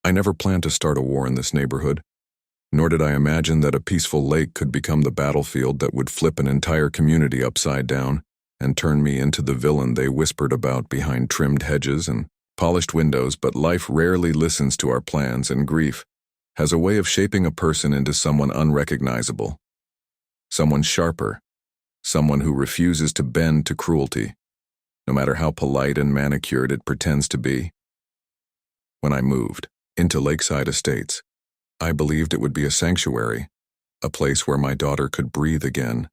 I never planned to start a war in this neighborhood, nor did I imagine that a peaceful lake could become the battlefield that would flip an entire community upside down and turn me into the villain they whispered about behind trimmed hedges and polished windows. But life rarely listens to our plans, and grief has a way of shaping a person into someone unrecognizable, someone sharper, someone who refuses to bend to cruelty, no matter how polite and manicured it pretends to be. When I moved into Lakeside Estates, I believed it would be a sanctuary, a place where my daughter could breathe again,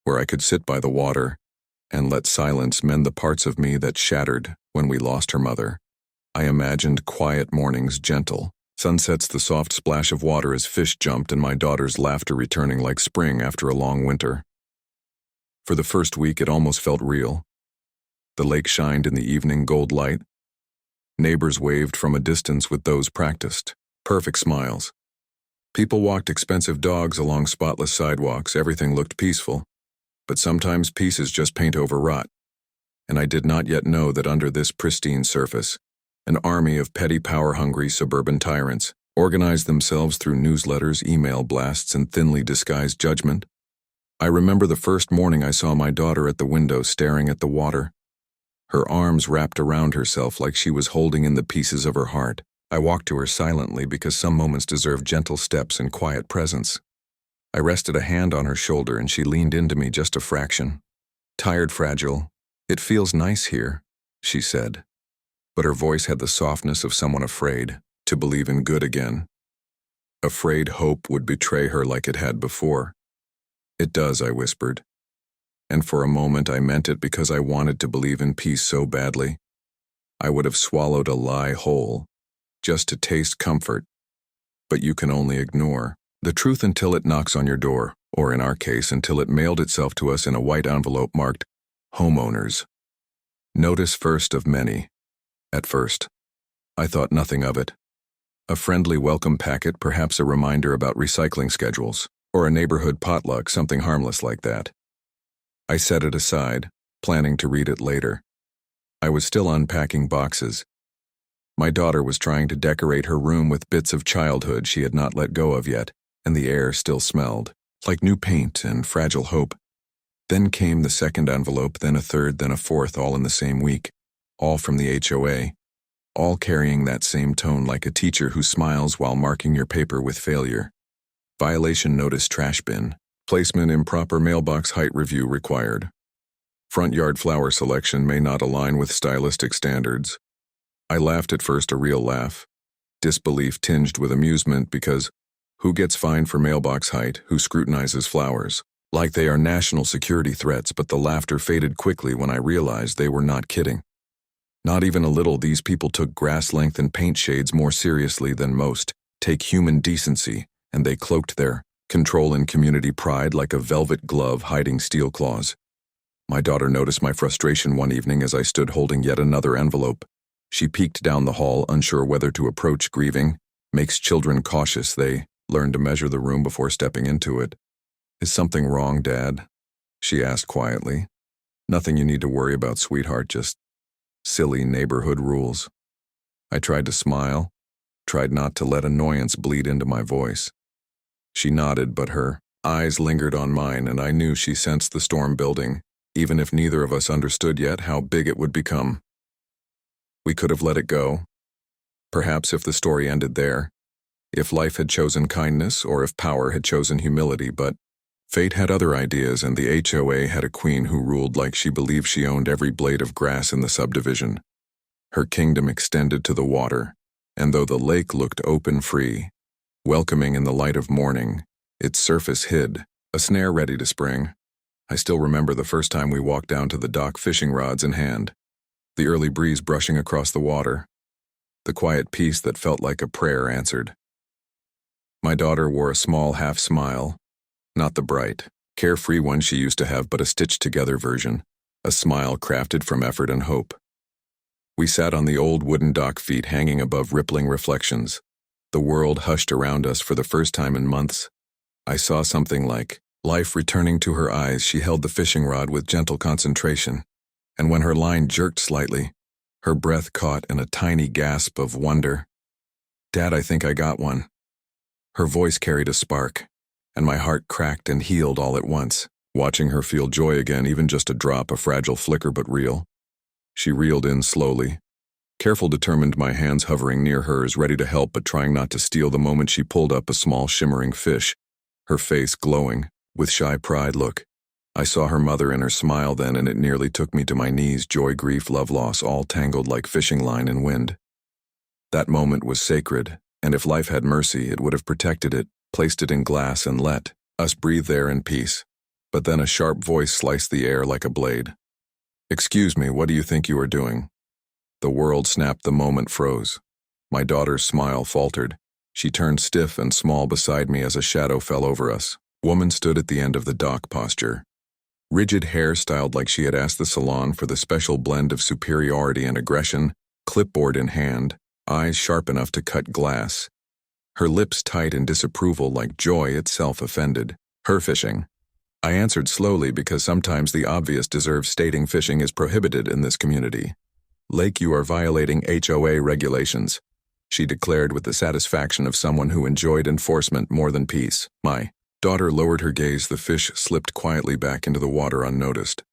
where I could sit by the water and let silence mend the parts of me that shattered when we lost her mother. I imagined quiet mornings, gentle sunsets, the soft splash of water as fish jumped, and my daughter's laughter returning like spring after a long winter. For the first week, it almost felt real. The lake shined in the evening gold light. Neighbors waved from a distance with those practiced, perfect smiles. People walked expensive dogs along spotless sidewalks. Everything looked peaceful. But sometimes peace is just paint over rot. And I did not yet know that under this pristine surface, an army of petty power-hungry suburban tyrants organized themselves through newsletters, email blasts, and thinly disguised judgment. I remember the first morning I saw my daughter at the window staring at the water, her arms wrapped around herself like she was holding in the pieces of her heart. I walked to her silently because some moments deserve gentle steps and quiet presence. I rested a hand on her shoulder and she leaned into me just a fraction. "Tired, fragile. It feels nice here," she said. But her voice had the softness of someone afraid to believe in good again. Afraid hope would betray her like it had before. "It does," I whispered. And for a moment I meant it, because I wanted to believe in peace so badly. I would have swallowed a lie whole, just to taste comfort. But you can only ignore the truth until it knocks on your door, or in our case, until it mailed itself to us in a white envelope marked homeowners. Notice first of many. At first, I thought nothing of it. A friendly welcome packet, perhaps a reminder about recycling schedules, or a neighborhood potluck, something harmless like that. I set it aside, planning to read it later. I was still unpacking boxes. My daughter was trying to decorate her room with bits of childhood she had not let go of yet, and the air still smelled like new paint and fragile hope. Then came the second envelope, then a third, then a fourth, all in the same week, all from the HOA, all carrying that same tone, like a teacher who smiles while marking your paper with failure. Violation notice, trash bin. Placement improper, mailbox height review required. Front yard flower selection may not align with stylistic standards. I laughed at first, a real laugh. Disbelief tinged with amusement, because who gets fined for mailbox height? Who scrutinizes flowers? Like they are national security threats. But the laughter faded quickly when I realized they were not kidding. Not even a little. These people took grass length and paint shades more seriously than most take human decency, and they cloaked their control in community pride like a velvet glove hiding steel claws. My daughter noticed my frustration one evening as I stood holding yet another envelope. She peeked down the hall, unsure whether to approach. Grieving makes children cautious. They learn to measure the room before stepping into it. "Is something wrong, Dad?" she asked quietly. "Nothing you need to worry about, sweetheart, just silly neighborhood rules." I tried to smile, tried not to let annoyance bleed into my voice. She nodded, but her eyes lingered on mine, and I knew she sensed the storm building, even if neither of us understood yet how big it would become. We could have let it go. Perhaps if the story ended there, if life had chosen kindness, or if power had chosen humility, but fate had other ideas, and the HOA had a queen who ruled like she believed she owned every blade of grass in the subdivision. Her kingdom extended to the water, and though the lake looked open, free, welcoming in the light of morning, its surface hid a snare ready to spring. I still remember the first time we walked down to the dock, fishing rods in hand, the early breeze brushing across the water, the quiet peace that felt like a prayer answered. My daughter wore a small half smile, not the bright, carefree one she used to have, but a stitched-together version, a smile crafted from effort and hope. We sat on the old wooden dock, feet hanging above rippling reflections. The world hushed around us for the first time in months. I saw something like life returning to her eyes. She held the fishing rod with gentle concentration, and when her line jerked slightly, her breath caught in a tiny gasp of wonder. Dad, I think I got one. Her voice carried a spark, and my heart cracked and healed all at once, watching her feel joy again, even just a drop, a fragile flicker but real. She reeled in slowly, careful, determined, my hands hovering near hers, ready to help but trying not to steal the moment she pulled up a small shimmering fish, her face glowing, with shy pride. Look. I saw her mother and her smile then, and it nearly took me to my knees, joy, grief, love, loss, all tangled like fishing line in wind. That moment was sacred, and if life had mercy, it would have protected it, placed it in glass, and let us breathe there in peace. But then a sharp voice sliced the air like a blade. "Excuse me, what do you think you are doing?" The world snapped, the moment froze. My daughter's smile faltered. She turned stiff and small beside me as a shadow fell over us. Woman stood at the end of the dock, posture. Rigid hair styled like she had asked the salon for the special blend of superiority and aggression, clipboard in hand, eyes sharp enough to cut glass. Her lips tight in disapproval like joy itself offended. Her fishing. I answered slowly because sometimes the obvious deserves stating. Fishing is prohibited in this community. "Lake, you are violating HOA regulations," she declared with the satisfaction of someone who enjoyed enforcement more than peace. My daughter lowered her gaze. The fish slipped quietly back into the water unnoticed.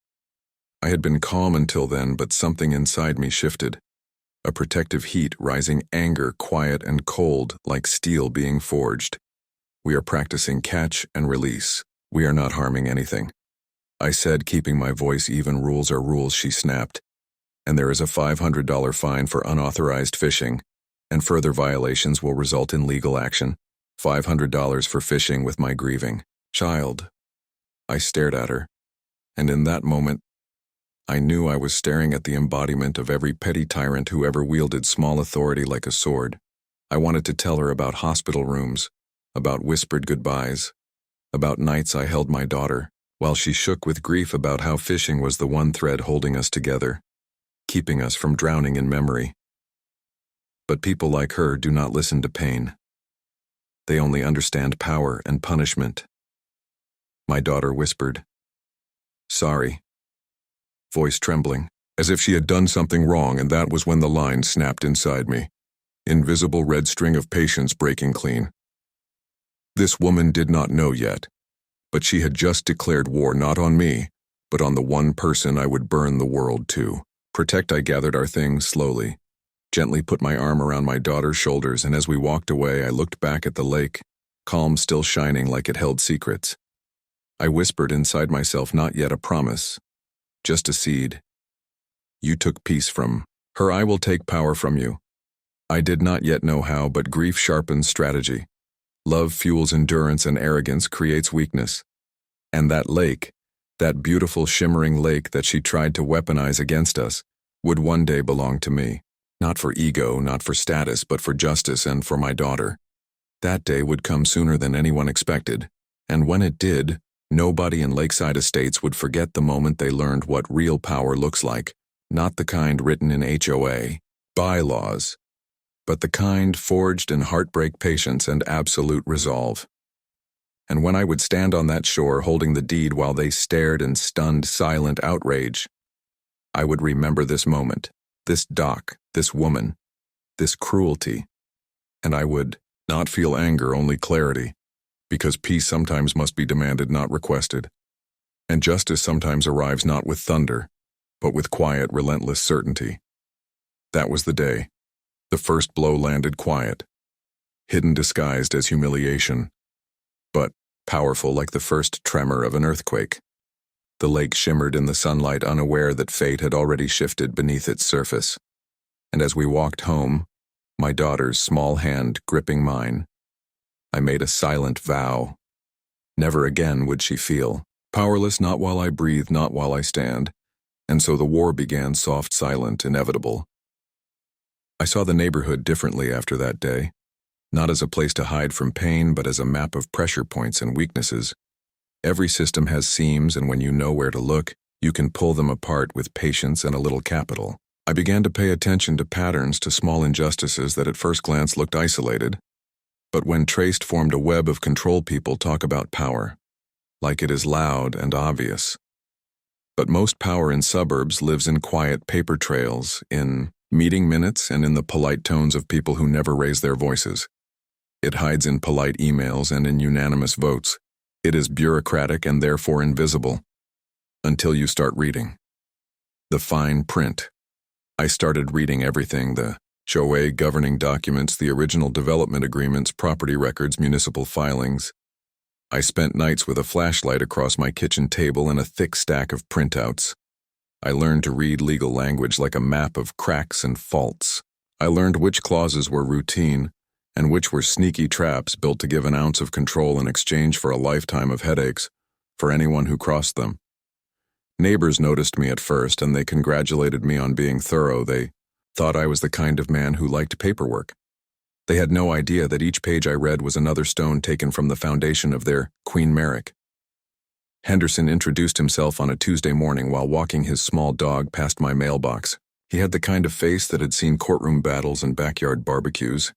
I had been calm until then, but something inside me shifted. A protective heat rising, anger, quiet and cold, like steel being forged. "We are practicing catch and release. We are not harming anything," I said, keeping my voice even. "Rules are rules," she snapped. "And there is a $500 fine for unauthorized fishing, and further violations will result in legal action. $500 for fishing with my grieving child." I stared at her, and in that moment, I knew I was staring at the embodiment of every petty tyrant who ever wielded small authority like a sword. I wanted to tell her about hospital rooms, about whispered goodbyes, about nights I held my daughter, while she shook with grief, about how fishing was the one thread holding us together, keeping us from drowning in memory. But people like her do not listen to pain. They only understand power and punishment. My daughter whispered, "Sorry," voice trembling, as if she had done something wrong, and that was when the line snapped inside me. Invisible red string of patience breaking clean. This woman did not know yet, but she had just declared war not on me, but on the one person I would burn the world to. Protect. I gathered our things slowly, gently put my arm around my daughter's shoulders, and as we walked away, I looked back at the lake, calm, still shining like it held secrets. I whispered inside myself, not yet a promise, just a seed. "You took peace from her. I will take power from you." I did not yet know how, but grief sharpens strategy. Love fuels endurance, and arrogance creates weakness. And that lake, that beautiful shimmering lake that she tried to weaponize against us, would one day belong to me. Not for ego, not for status, but for justice and for my daughter. That day would come sooner than anyone expected, and when it did, nobody in Lakeside Estates would forget the moment they learned what real power looks like, not the kind written in HOA bylaws, but the kind forged in heartbreak, patience, and absolute resolve. And when I would stand on that shore holding the deed while they stared in stunned, silent outrage, I would remember this moment, this dock, this woman, this cruelty, and I would not feel anger, only clarity, because peace sometimes must be demanded, not requested, and justice sometimes arrives not with thunder, but with quiet, relentless certainty. That was the day. The first blow landed quiet, hidden, disguised as humiliation, but powerful like the first tremor of an earthquake. The lake shimmered in the sunlight, unaware that fate had already shifted beneath its surface. And as we walked home, my daughter's small hand gripping mine, I made a silent vow. Never again would she feel powerless, not while I breathe, not while I stand. And so the war began, soft, silent, inevitable. I saw the neighborhood differently after that day, not as a place to hide from pain, but as a map of pressure points and weaknesses. Every system has seams, and when you know where to look, you can pull them apart with patience and a little capital. I began to pay attention to patterns, to small injustices that at first glance looked isolated, but when traced formed a web of control. People talk about power, like it is loud and obvious. But most power in suburbs lives in quiet paper trails, in meeting minutes and in the polite tones of people who never raise their voices. It hides in polite emails and in unanimous votes. It is bureaucratic and therefore invisible. Until you start reading. The fine print. I started reading everything, the HOA governing documents, the original development agreements, property records, municipal filings. I spent nights with a flashlight across my kitchen table and a thick stack of printouts. I learned to read legal language like a map of cracks and faults. I learned which clauses were routine and which were sneaky traps built to give an ounce of control in exchange for a lifetime of headaches for anyone who crossed them. Neighbors noticed me at first and they congratulated me on being thorough. They thought I was the kind of man who liked paperwork. They had no idea that each page I read was another stone taken from the foundation of their Queen Merrick. Henderson introduced himself on a Tuesday morning while walking his small dog past my mailbox. He had the kind of face that had seen courtroom battles and backyard barbecues.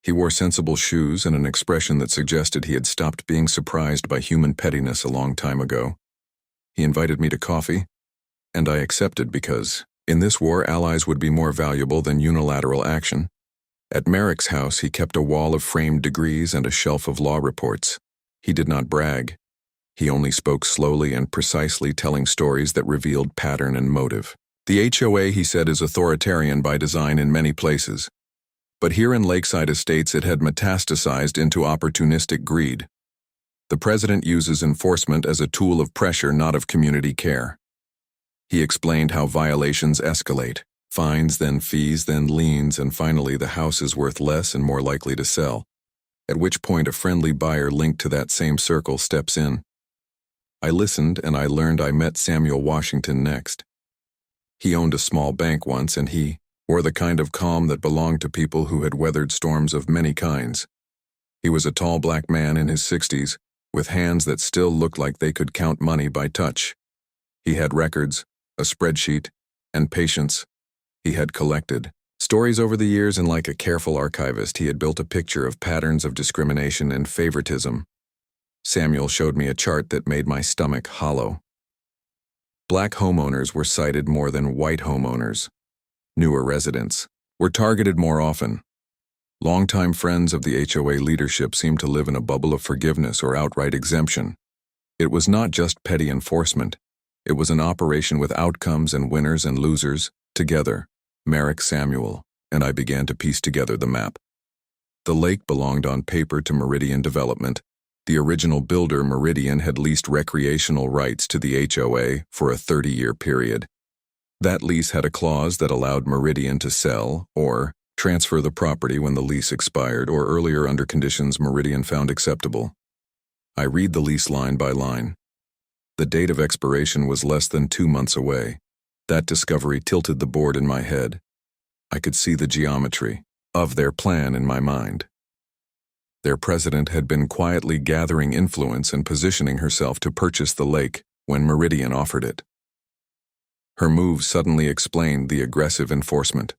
He wore sensible shoes and an expression that suggested he had stopped being surprised by human pettiness a long time ago. He invited me to coffee, and I accepted because, in this war, allies would be more valuable than unilateral action. At Merrick's house, he kept a wall of framed degrees and a shelf of law reports. He did not brag. He only spoke slowly and precisely, telling stories that revealed pattern and motive. The HOA, he said, is authoritarian by design in many places. But here in Lakeside Estates it had metastasized into opportunistic greed. The president uses enforcement as a tool of pressure, not of community care. He explained how violations escalate, fines, then fees, then liens, and finally the house is worth less and more likely to sell, at which point a friendly buyer linked to that same circle steps in. I listened and I learned I met Samuel Washington next. He owned a small bank once and he wore the kind of calm that belonged to people who had weathered storms of many kinds. He was a tall black man in his 60s, with hands that still looked like they could count money by touch. He had records, a spreadsheet, and patience. He had collected stories over the years, and like a careful archivist, he had built a picture of patterns of discrimination and favoritism. Samuel showed me a chart that made my stomach hollow. Black homeowners were cited more than white homeowners. Newer residents were targeted more often. Longtime friends of the HOA leadership seemed to live in a bubble of forgiveness or outright exemption. It was not just petty enforcement. It was an operation with outcomes and winners and losers, together, Merrick, Samuel, and I began to piece together the map. The lake belonged on paper to Meridian Development. The original builder, Meridian, had leased recreational rights to the HOA for a 30-year period. That lease had a clause that allowed Meridian to sell or transfer the property when the lease expired or earlier under conditions Meridian found acceptable. I read the lease line by line. The date of expiration was less than 2 months away. That discovery tilted the board in my head. I could see the geometry of their plan in my mind. Their president had been quietly gathering influence and positioning herself to purchase the lake when Meridian offered it. Her move suddenly explained the aggressive enforcement.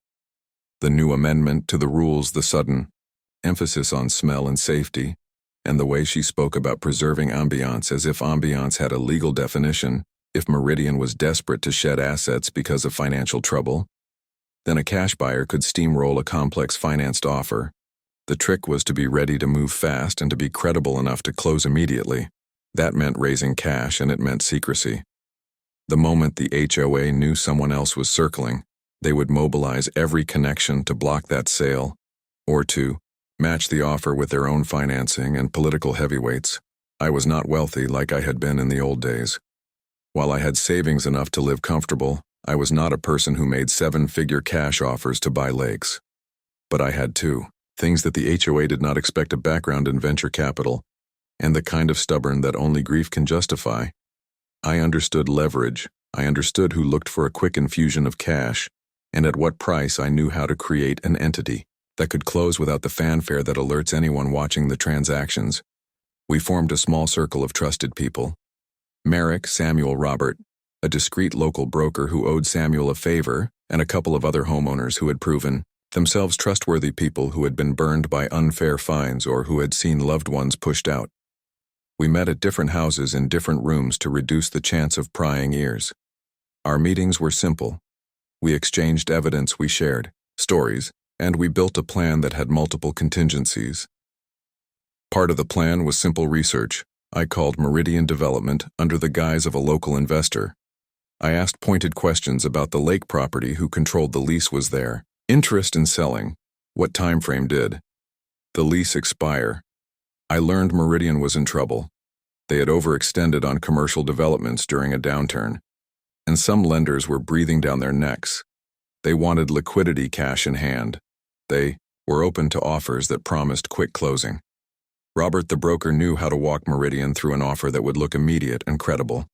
The new amendment to the rules, the sudden emphasis on smell and safety, and the way she spoke about preserving ambiance as if ambiance had a legal definition. If Meridian was desperate to shed assets because of financial trouble, then a cash buyer could steamroll a complex financed offer. The trick was to be ready to move fast and to be credible enough to close immediately. That meant raising cash, and it meant secrecy. The moment the HOA knew someone else was circling, they would mobilize every connection to block that sale, or to match the offer with their own financing and political heavyweights. I was not wealthy like I had been in the old days. While I had savings enough to live comfortable, I was not a person who made 7-figure cash offers to buy lakes. But I had two things that the HOA did not expect: a background in venture capital, and the kind of stubborn that only grief can justify. I understood leverage. I understood who looked for a quick infusion of cash, and at what price. I knew how to create an entity that could close without the fanfare that alerts anyone watching the transactions. We formed a small circle of trusted people. Merrick, Samuel, Robert, a discreet local broker who owed Samuel a favor, and a couple of other homeowners who had proven themselves trustworthy people who had been burned by unfair fines or who had seen loved ones pushed out. We met at different houses in different rooms to reduce the chance of prying ears. Our meetings were simple. We exchanged evidence, we shared stories, and we built a plan that had multiple contingencies. Part of the plan was simple research. I called Meridian Development under the guise of a local investor. I asked pointed questions about the lake property, who controlled the lease was there, interest in selling, what time frame did the lease expire. I learned Meridian was in trouble. They had overextended on commercial developments during a downturn, and some lenders were breathing down their necks. They wanted liquidity, cash in hand. They were open to offers that promised quick closing. Robert the broker knew how to walk Meridian through an offer that would look immediate and credible.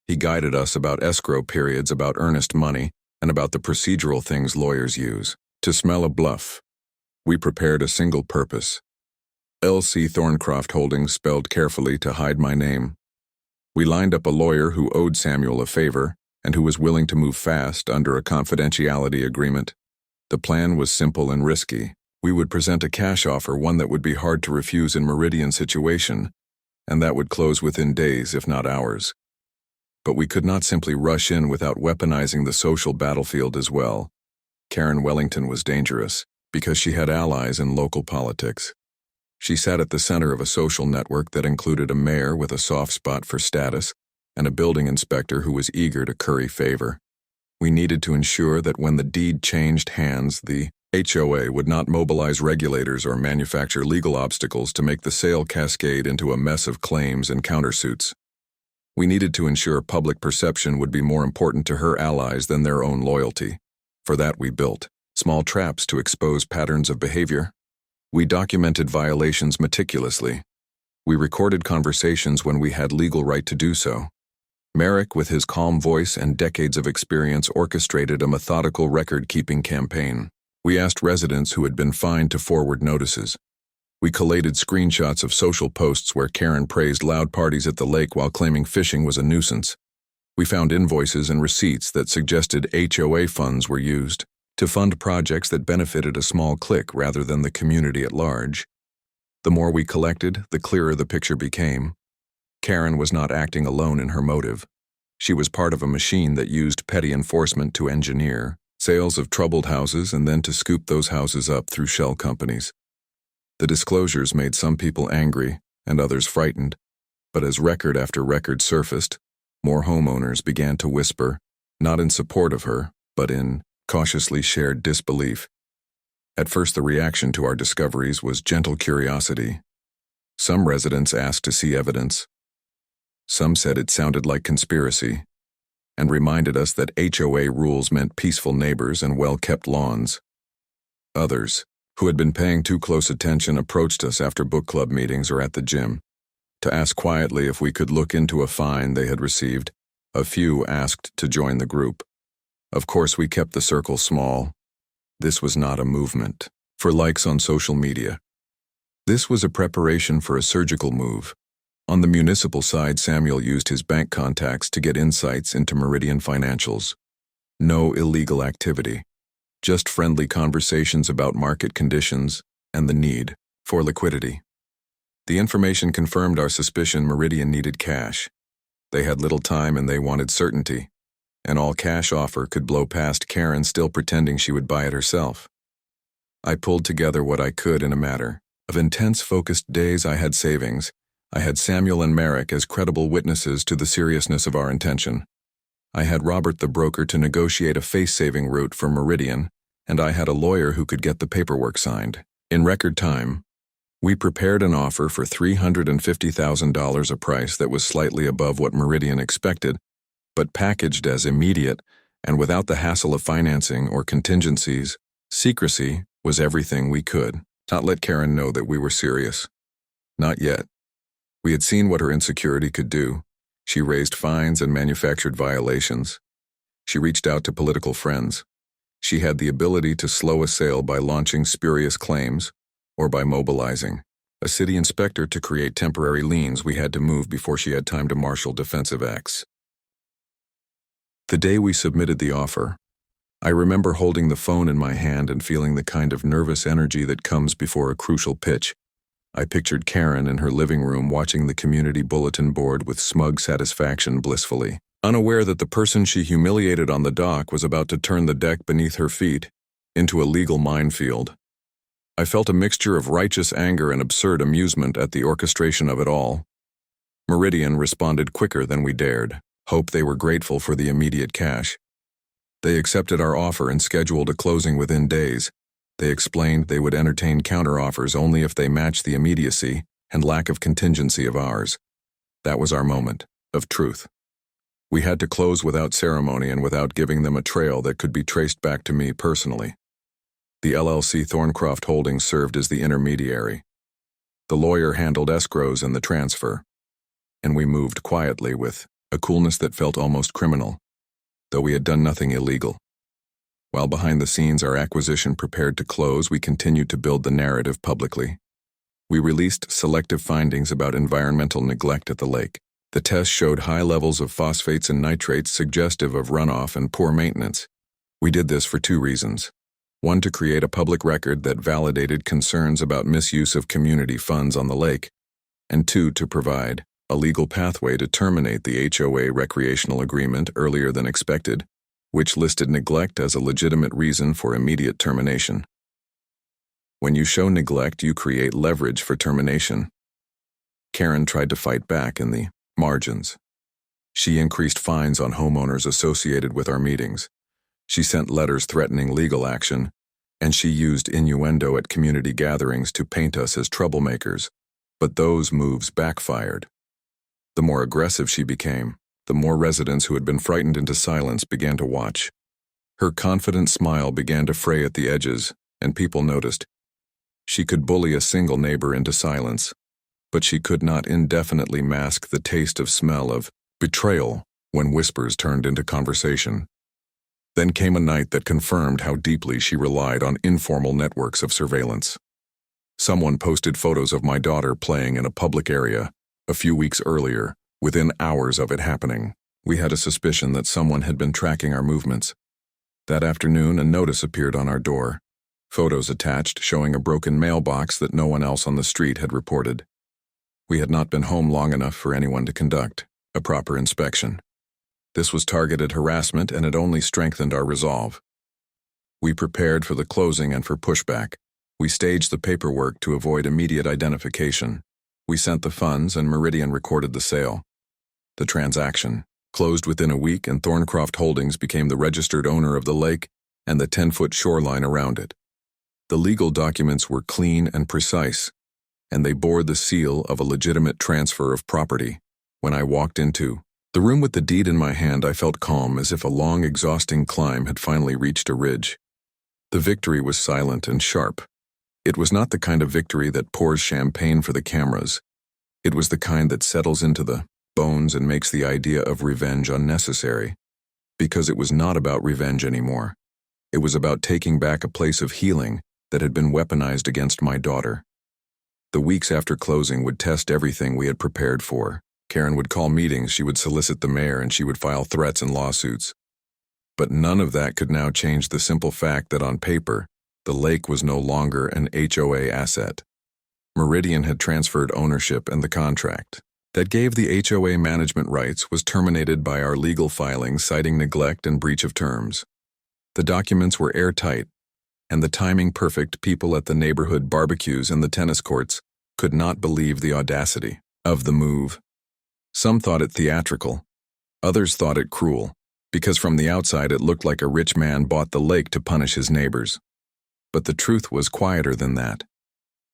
He guided us about escrow periods, about earnest money, and about the procedural things lawyers use to smell a bluff. We prepared a single purpose. L.C. Thorncroft Holdings, spelled carefully to hide my name. We lined up a lawyer who owed Samuel a favor and who was willing to move fast under a confidentiality agreement. The plan was simple and risky. We would present a cash offer, one that would be hard to refuse in Meridian's situation, and that would close within days, if not hours. But we could not simply rush in without weaponizing the social battlefield as well. Karen Wellington was dangerous because she had allies in local politics. She sat at the center of a social network that included a mayor with a soft spot for status and a building inspector who was eager to curry favor. We needed to ensure that when the deed changed hands, the HOA would not mobilize regulators or manufacture legal obstacles to make the sale cascade into a mess of claims and countersuits. We needed to ensure public perception would be more important to her allies than their own loyalty. For that, we built small traps to expose patterns of behavior. We documented violations meticulously. We recorded conversations when we had legal right to do so. Merrick, with his calm voice and decades of experience, orchestrated a methodical record-keeping campaign. We asked residents who had been fined to forward notices. We collated screenshots of social posts where Karen praised loud parties at the lake while claiming fishing was a nuisance. We found invoices and receipts that suggested HOA funds were used to fund projects that benefited a small clique rather than the community at large. The more we collected, the clearer the picture became. Karen was not acting alone in her motive. She was part of a machine that used petty enforcement to engineer sales of troubled houses and then to scoop those houses up through shell companies. The disclosures made some people angry and others frightened, but as record after record surfaced, more homeowners began to whisper, not in support of her, but in cautiously shared disbelief. At first, the reaction to our discoveries was gentle curiosity. Some residents asked to see evidence. Some said it sounded like conspiracy, and reminded us that HOA rules meant peaceful neighbors and well-kept lawns. Others, who had been paying too close attention, approached us after book club meetings or at the gym to ask quietly if we could look into a fine they had received. A few asked to join the group. Of course, we kept the circle small. This was not a movement for likes on social media. This was a preparation for a surgical move. On the municipal side, Samuel used his bank contacts to get insights into Meridian financials. No illegal activity, just friendly conversations about market conditions and the need for liquidity. The information confirmed our suspicion. Meridian needed cash. They had little time and they wanted certainty. An all-cash offer could blow past Karen, still pretending she would buy it herself. I pulled together what I could in a matter of intense, focused days. I had savings. I had Samuel and Merrick as credible witnesses to the seriousness of our intention. I had Robert the broker to negotiate a face-saving route for Meridian, and I had a lawyer who could get the paperwork signed. In record time, we prepared an offer for $350,000, a price that was slightly above what Meridian expected, but packaged as immediate and without the hassle of financing or contingencies. Secrecy was everything we could not let Karen know that we were serious. Not yet. We had seen what her insecurity could do. She raised fines and manufactured violations. She reached out to political friends. She had the ability to slow a sale by launching spurious claims or by mobilizing a city inspector to create temporary liens. We had to move before she had time to marshal defensive acts. The day we submitted the offer, I remember holding the phone in my hand and feeling the kind of nervous energy that comes before a crucial pitch. I pictured Karen in her living room watching the community bulletin board with smug satisfaction, blissfully unaware that the person she humiliated on the dock was about to turn the deck beneath her feet into a legal minefield. I felt a mixture of righteous anger and absurd amusement at the orchestration of it all. Meridian responded quicker than we dared. Hope they were grateful for the immediate cash. They accepted our offer and scheduled a closing within days. They explained they would entertain counteroffers only if they matched the immediacy and lack of contingency of ours. That was our moment of truth. We had to close without ceremony and without giving them a trail that could be traced back to me personally. The LLC Thorncroft Holdings served as the intermediary. The lawyer handled escrows and the transfer. And we moved quietly with a coolness that felt almost criminal, though we had done nothing illegal. While behind the scenes our acquisition prepared to close, we continued to build the narrative publicly. We released selective findings about environmental neglect at the lake. The tests showed high levels of phosphates and nitrates suggestive of runoff and poor maintenance. We did this for two reasons. One, to create a public record that validated concerns about misuse of community funds on the lake, and two, to provide a legal pathway to terminate the HOA recreational agreement earlier than expected, which listed neglect as a legitimate reason for immediate termination. When you show neglect, you create leverage for termination. Karen tried to fight back in the margins. She increased fines on homeowners associated with our meetings. She sent letters threatening legal action, and she used innuendo at community gatherings to paint us as troublemakers. But those moves backfired. The more aggressive she became, the more residents who had been frightened into silence began to watch. Her confident smile began to fray at the edges, and people noticed. She could bully a single neighbor into silence, but she could not indefinitely mask the taste of smell of betrayal when whispers turned into conversation. Then came a night that confirmed how deeply she relied on informal networks of surveillance. Someone posted photos of my daughter playing in a public area a few weeks earlier. Within hours of it happening, we had a suspicion that someone had been tracking our movements. That afternoon, a notice appeared on our door. Photos attached showing a broken mailbox that no one else on the street had reported. We had not been home long enough for anyone to conduct a proper inspection. This was targeted harassment, and it only strengthened our resolve. We prepared for the closing and for pushback. We staged the paperwork to avoid immediate identification. We sent the funds, and Meridian recorded the sale. The transaction closed within a week, and Thorncroft Holdings became the registered owner of the lake and the 10-foot shoreline around it. The legal documents were clean and precise, and they bore the seal of a legitimate transfer of property. When I walked into the room with the deed in my hand, I felt calm, as if a long, exhausting climb had finally reached a ridge. The victory was silent and sharp. It was not the kind of victory that pours champagne for the cameras. It was the kind that settles into the bones and makes the idea of revenge unnecessary. Because it was not about revenge anymore. It was about taking back a place of healing that had been weaponized against my daughter. The weeks after closing would test everything we had prepared for. Karen would call meetings, she would solicit the mayor, and she would file threats and lawsuits. But none of that could now change the simple fact that on paper, the lake was no longer an HOA asset. Meridian had transferred ownership, and the contract that gave the HOA management rights was terminated by our legal filings citing neglect and breach of terms. The documents were airtight, and the timing perfect. People at the neighborhood barbecues and the tennis courts could not believe the audacity of the move. Some thought it theatrical. Others thought it cruel, because from the outside it looked like a rich man bought the lake to punish his neighbors. But the truth was quieter than that.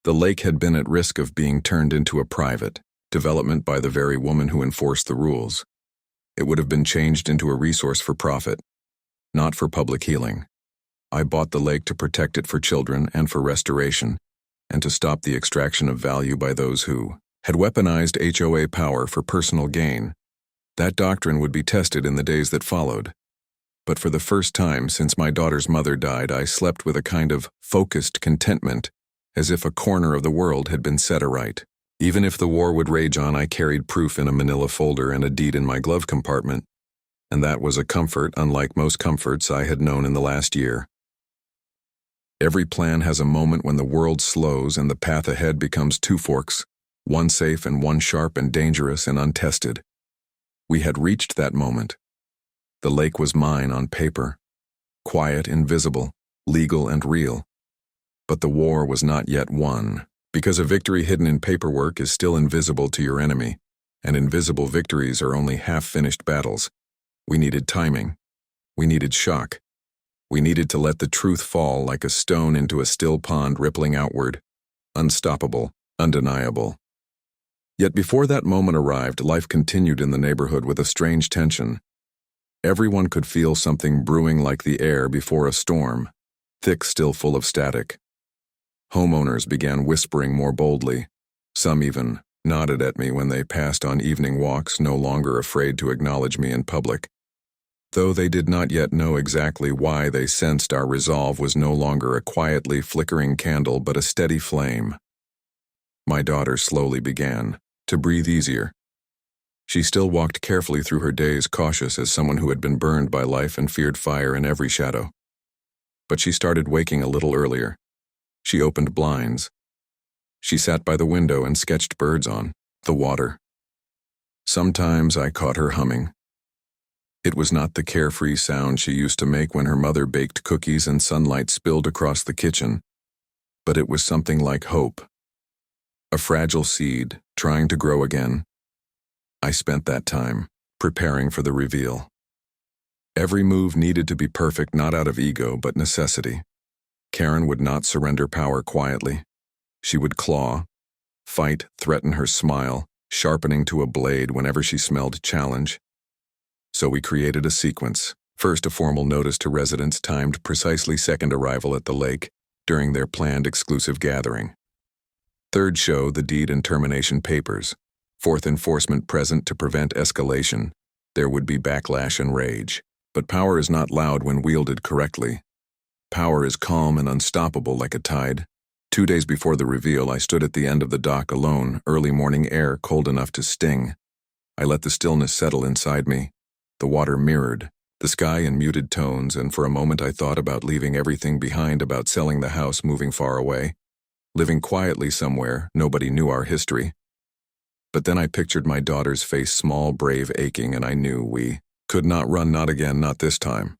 The lake had been at risk of being turned into a private development by the very woman who enforced the rules. It would have been changed into a resource for profit, not for public healing. I bought the lake to protect it for children and for restoration, and to stop the extraction of value by those who had weaponized HOA power for personal gain. That doctrine would be tested in the days that followed. But for the first time since my daughter's mother died, I slept with a kind of focused contentment, as if a corner of the world had been set aright. Even if the war would rage on, I carried proof in a manila folder and a deed in my glove compartment, and that was a comfort unlike most comforts I had known in the last year. Every plan has a moment when the world slows and the path ahead becomes two forks, one safe and one sharp and dangerous and untested. We had reached that moment, The lake was mine on paper. Quiet, invisible, legal and real. But the war was not yet won, because a victory hidden in paperwork is still invisible to your enemy, and invisible victories are only half-finished battles. We needed timing. We needed shock. We needed to let the truth fall like a stone into a still pond rippling outward. Unstoppable, undeniable. Yet before that moment arrived, life continued in the neighborhood with a strange tension. Everyone could feel something brewing like the air before a storm, thick, still full of static. Homeowners began whispering more boldly. Some even nodded at me when they passed on evening walks, no longer afraid to acknowledge me in public. Though they did not yet know exactly why, they sensed our resolve was no longer a quietly flickering candle but a steady flame. My daughter slowly began to breathe easier. She still walked carefully through her days, cautious as someone who had been burned by life and feared fire in every shadow. But she started waking a little earlier. She opened blinds. She sat by the window and sketched birds on the water. Sometimes I caught her humming. It was not the carefree sound she used to make when her mother baked cookies and sunlight spilled across the kitchen, but it was something like hope. A fragile seed, trying to grow again. I spent that time preparing for the reveal. Every move needed to be perfect, not out of ego, but necessity. Karen would not surrender power quietly. She would claw, fight, threaten, her smile sharpening to a blade whenever she smelled challenge. So we created a sequence. First, a formal notice to residents timed precisely second arrival at the lake during their planned exclusive gathering. Third, show the deed and termination papers. Fourth, enforcement present to prevent escalation. There would be backlash and rage. But power is not loud when wielded correctly. Power is calm and unstoppable like a tide. 2 days before the reveal, I stood at the end of the dock alone, early morning air cold enough to sting. I let the stillness settle inside me. The water mirrored, the sky in muted tones, and for a moment I thought about leaving everything behind, about selling the house, moving far away, living quietly somewhere nobody knew our history. But then I pictured my daughter's face, small, brave, aching, and I knew we could not run, not again, not this time.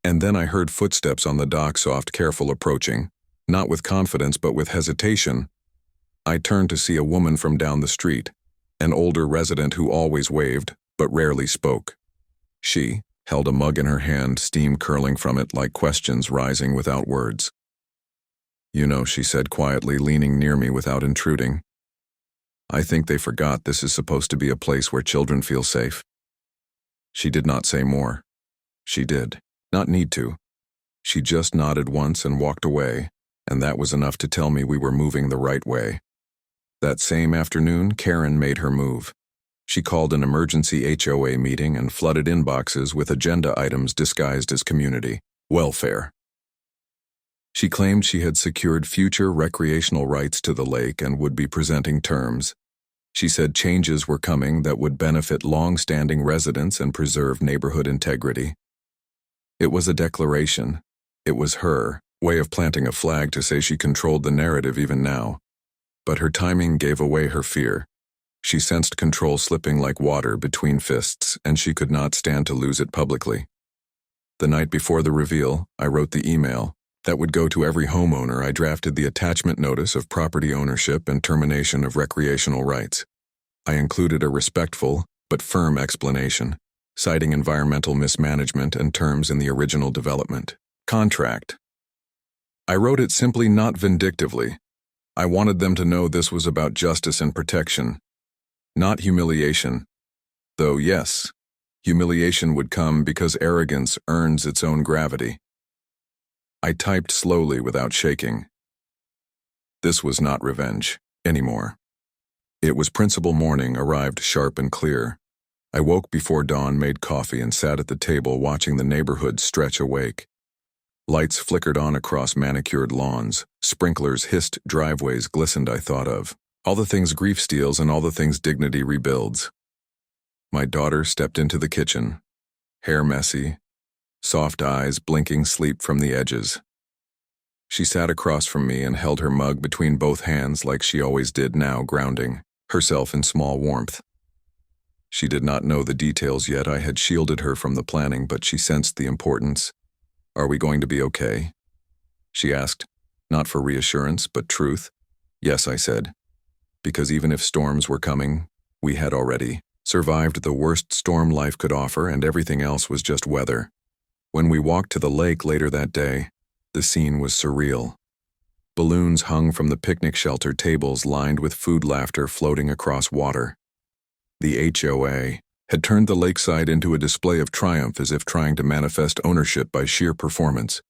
And then I heard footsteps on the dock, soft, careful, approaching, not with confidence but with hesitation. I turned to see a woman from down the street, an older resident who always waved but rarely spoke. She held a mug in her hand, steam curling from it like questions rising without words. "You know," she said quietly, leaning near me without intruding, "I think they forgot this is supposed to be a place where children feel safe." She did not say more. She did not need to. She just nodded once and walked away, and that was enough to tell me we were moving the right way. That same afternoon, Karen made her move. She called an emergency HOA meeting and flooded inboxes with agenda items disguised as community welfare. She claimed she had secured future recreational rights to the lake and would be presenting terms. She said changes were coming that would benefit long-standing residents and preserve neighborhood integrity. It was a declaration. It was her way of planting a flag to say she controlled the narrative even now. But her timing gave away her fear. She sensed control slipping like water between fists, and she could not stand to lose it publicly. The night before the reveal, I wrote the email that would go to every homeowner. I drafted the attachment notice of property ownership and termination of recreational rights. I included a respectful but firm explanation, citing environmental mismanagement and terms in the original development contract. I wrote it simply, not vindictively. I wanted them to know this was about justice and protection, not humiliation. Though yes, humiliation would come because arrogance earns its own gravity. I typed slowly without shaking. This was not revenge anymore. It was principal. Morning arrived sharp and clear. I woke before dawn, made coffee, and sat at the table watching the neighborhood stretch awake. Lights flickered on across manicured lawns. Sprinklers hissed, driveways glistened. I thought of all the things grief steals and all the things dignity rebuilds. My daughter stepped into the kitchen, hair messy, soft eyes blinking sleep from the edges. She sat across from me and held her mug between both hands like she always did now, grounding herself in small warmth. She did not know the details yet. I had shielded her from the planning, but she sensed the importance. "Are we going to be okay?" she asked, not for reassurance, but truth. "Yes," I said, because even if storms were coming, we had already survived the worst storm life could offer, and everything else was just weather. When we walked to the lake later that day, the scene was surreal. Balloons hung from the picnic shelter tables lined with food laughter floating across water. The HOA had turned the lakeside into a display of triumph, as if trying to manifest ownership by sheer performance.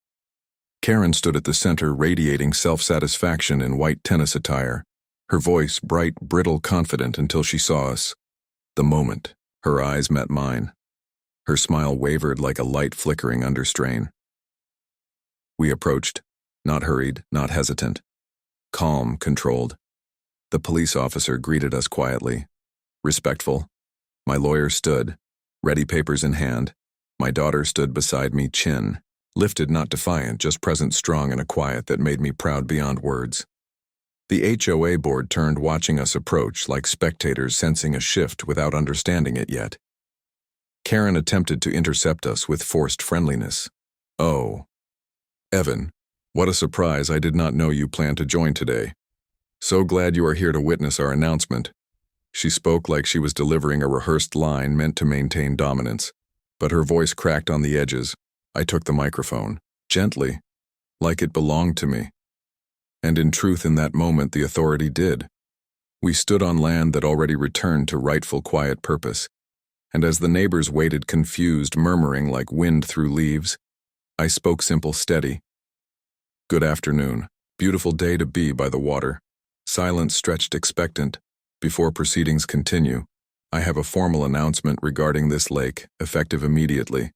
Karen stood at the center, radiating self-satisfaction in white tennis attire, her voice bright, brittle, confident until she saw us. The moment her eyes met mine, her smile wavered like a light flickering under strain. We approached, not hurried, not hesitant. Calm, controlled. The police officer greeted us quietly, respectful. My lawyer stood, ready papers in hand. My daughter stood beside me, chin lifted, not defiant, just present, strong in a quiet that made me proud beyond words. The HOA board turned, watching us approach, like spectators sensing a shift without understanding it yet. Karen attempted to intercept us with forced friendliness. "Oh, Evan, what a surprise. I did not know you planned to join today. So glad you are here to witness our announcement." She spoke like she was delivering a rehearsed line meant to maintain dominance, but her voice cracked on the edges. I took the microphone, gently, like it belonged to me. And in truth, in that moment, the authority did. We stood on land that already returned to rightful quiet purpose, and as the neighbors waited, confused, murmuring like wind through leaves, I spoke simple, steady. "Good afternoon. Beautiful day to be by the water." Silence stretched expectant. Before proceedings continue, I have a formal announcement regarding this lake, effective immediately.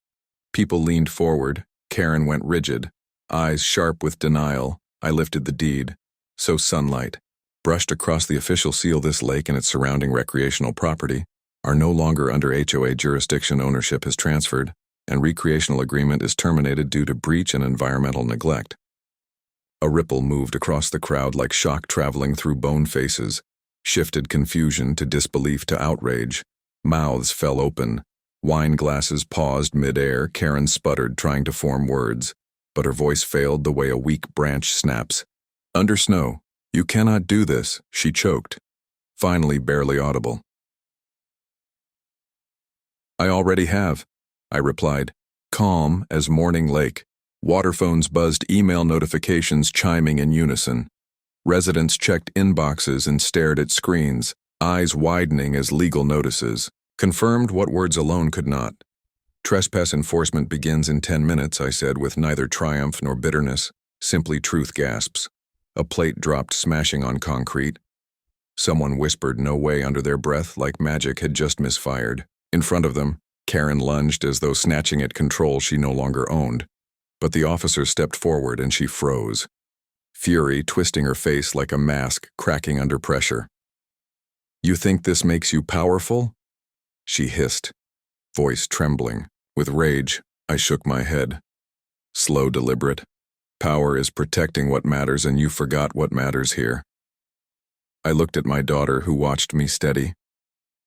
People leaned forward. Karen went rigid, eyes sharp with denial. I lifted the deed. So sunlight, brushed across the official seal. This lake and its surrounding recreational property are no longer under HOA jurisdiction. Ownership has transferred, and recreational agreement is terminated due to breach and environmental neglect. A ripple moved across the crowd like shock traveling through bone faces, shifted confusion to disbelief to outrage. Mouths fell open. Wine glasses paused mid-air. Karen sputtered, trying to form words, but her voice failed the way a weak branch snaps. "Under snow. You cannot do this," she choked, finally barely audible. "I already have," I replied, calm as morning lake. Water phones buzzed, email notifications chiming in unison. Residents checked inboxes and stared at screens, eyes widening as legal notices confirmed what words alone could not. "Trespass enforcement begins in 10 minutes, I said with neither triumph nor bitterness, simply truth gasps. A plate dropped, smashing on concrete. Someone whispered "no way" under their breath, like magic had just misfired. In front of them, Karen lunged as though snatching at control she no longer owned. But the officer stepped forward and she froze. Fury twisting her face like a mask cracking under pressure. "You think this makes you powerful?" she hissed, voice trembling. With rage, I shook my head. Slow, deliberate. "Power is protecting what matters, and you forgot what matters here." I looked at my daughter, who watched me steady.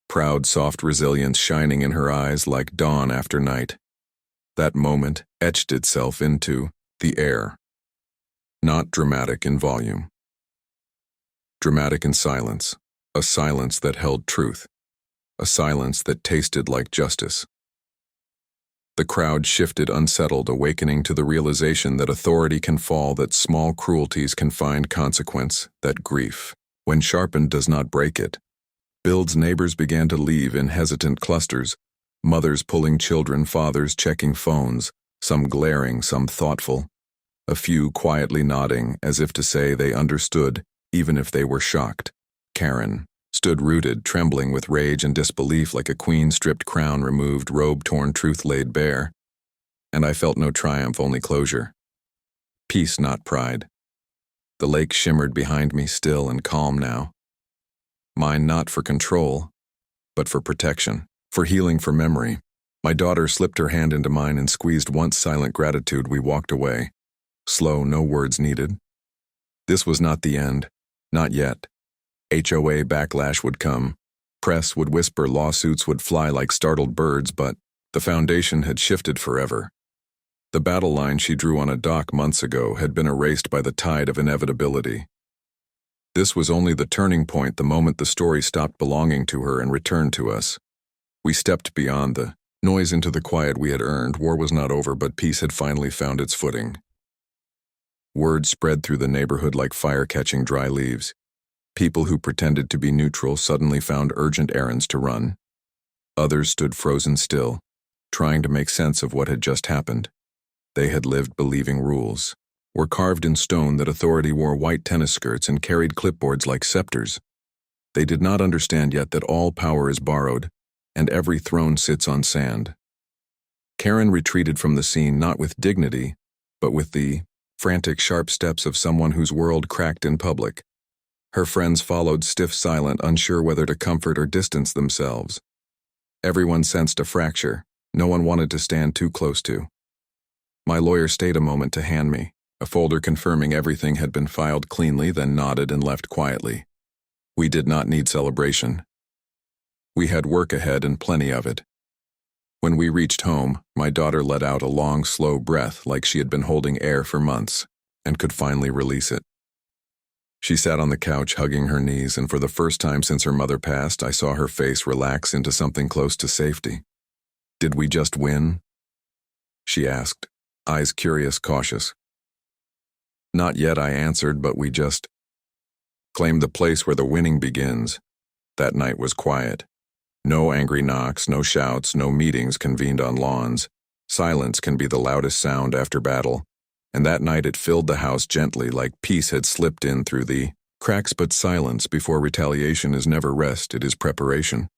Proud, soft resilience shining in her eyes like dawn after night. That moment etched itself into the air. Not dramatic in volume. Dramatic in silence. A silence that held truth. A silence that tasted like justice. The crowd shifted, unsettled, awakening to the realization that authority can fall, that small cruelties can find consequence, that grief, when sharpened, does not break it. Build's neighbors began to leave in hesitant clusters, mothers pulling children, fathers checking phones, some glaring, some thoughtful, a few quietly nodding as if to say they understood, even if they were shocked. Karen stood rooted, trembling with rage and disbelief, like a queen, stripped, crown removed, robe torn, truth laid bare. And I felt no triumph, only closure. Peace, not pride. The lake shimmered behind me, still and calm now. Mine not for control, but for protection, for healing, for memory. My daughter slipped her hand into mine and squeezed once silent gratitude. We walked away. Slow, no words needed. This was not the end. Not yet. HOA backlash would come. Press would whisper, lawsuits would fly like startled birds, but the foundation had shifted forever. The battle line she drew on a dock months ago had been erased by the tide of inevitability. This was only the turning point, the moment the story stopped belonging to her and returned to us. We stepped beyond the noise into the quiet we had earned. War was not over, but peace had finally found its footing. Word spread through the neighborhood like fire catching dry leaves. People who pretended to be neutral suddenly found urgent errands to run. Others stood frozen still, trying to make sense of what had just happened. They had lived believing rules were carved in stone, that authority wore white tennis skirts and carried clipboards like scepters. They did not understand yet that all power is borrowed, and every throne sits on sand. Karen retreated from the scene not with dignity, but with the frantic, sharp steps of someone whose world cracked in public. Her friends followed, stiff, silent, unsure whether to comfort or distance themselves. Everyone sensed a fracture. No one wanted to stand too close to. My lawyer stayed a moment to hand me a folder confirming everything had been filed cleanly, then nodded and left quietly. We did not need celebration. We had work ahead, and plenty of it. When we reached home, my daughter let out a long, slow breath, like she had been holding air for months and could finally release it. She sat on the couch, hugging her knees, and for the first time since her mother passed, I saw her face relax into something close to safety. "Did we just win?" she asked, eyes curious, cautious. "Not yet," I answered, "but we just claimed the place where the winning begins." That night was quiet. No angry knocks, no shouts, no meetings convened on lawns. Silence can be the loudest sound after battle, and that night it filled the house gently, like peace had slipped in through the cracks. But silence before retaliation is never rest, it is preparation.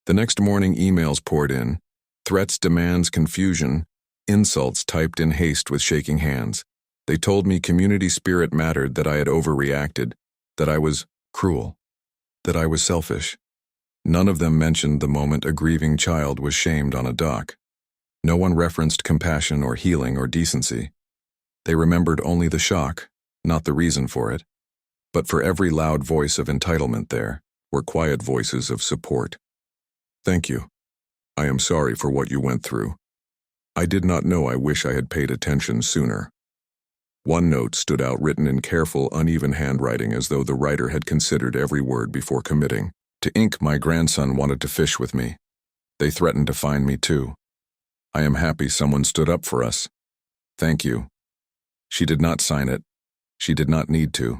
The next morning, emails poured in. Threats, demands, confusion, insults typed in haste with shaking hands. They told me community spirit mattered, that I had overreacted, that I was cruel, that I was selfish. None of them mentioned the moment a grieving child was shamed on a dock. No one referenced compassion or healing or decency. They remembered only the shock, not the reason for it. But for every loud voice of entitlement there were quiet voices of support. "Thank you. I am sorry for what you went through. I did not know. I wish I had paid attention sooner." One note stood out, written in careful, uneven handwriting, as though the writer had considered every word before committing. "To ink, my grandson wanted to fish with me. They threatened to find me too. I am happy someone stood up for us. Thank you." She did not sign it. She did not need to.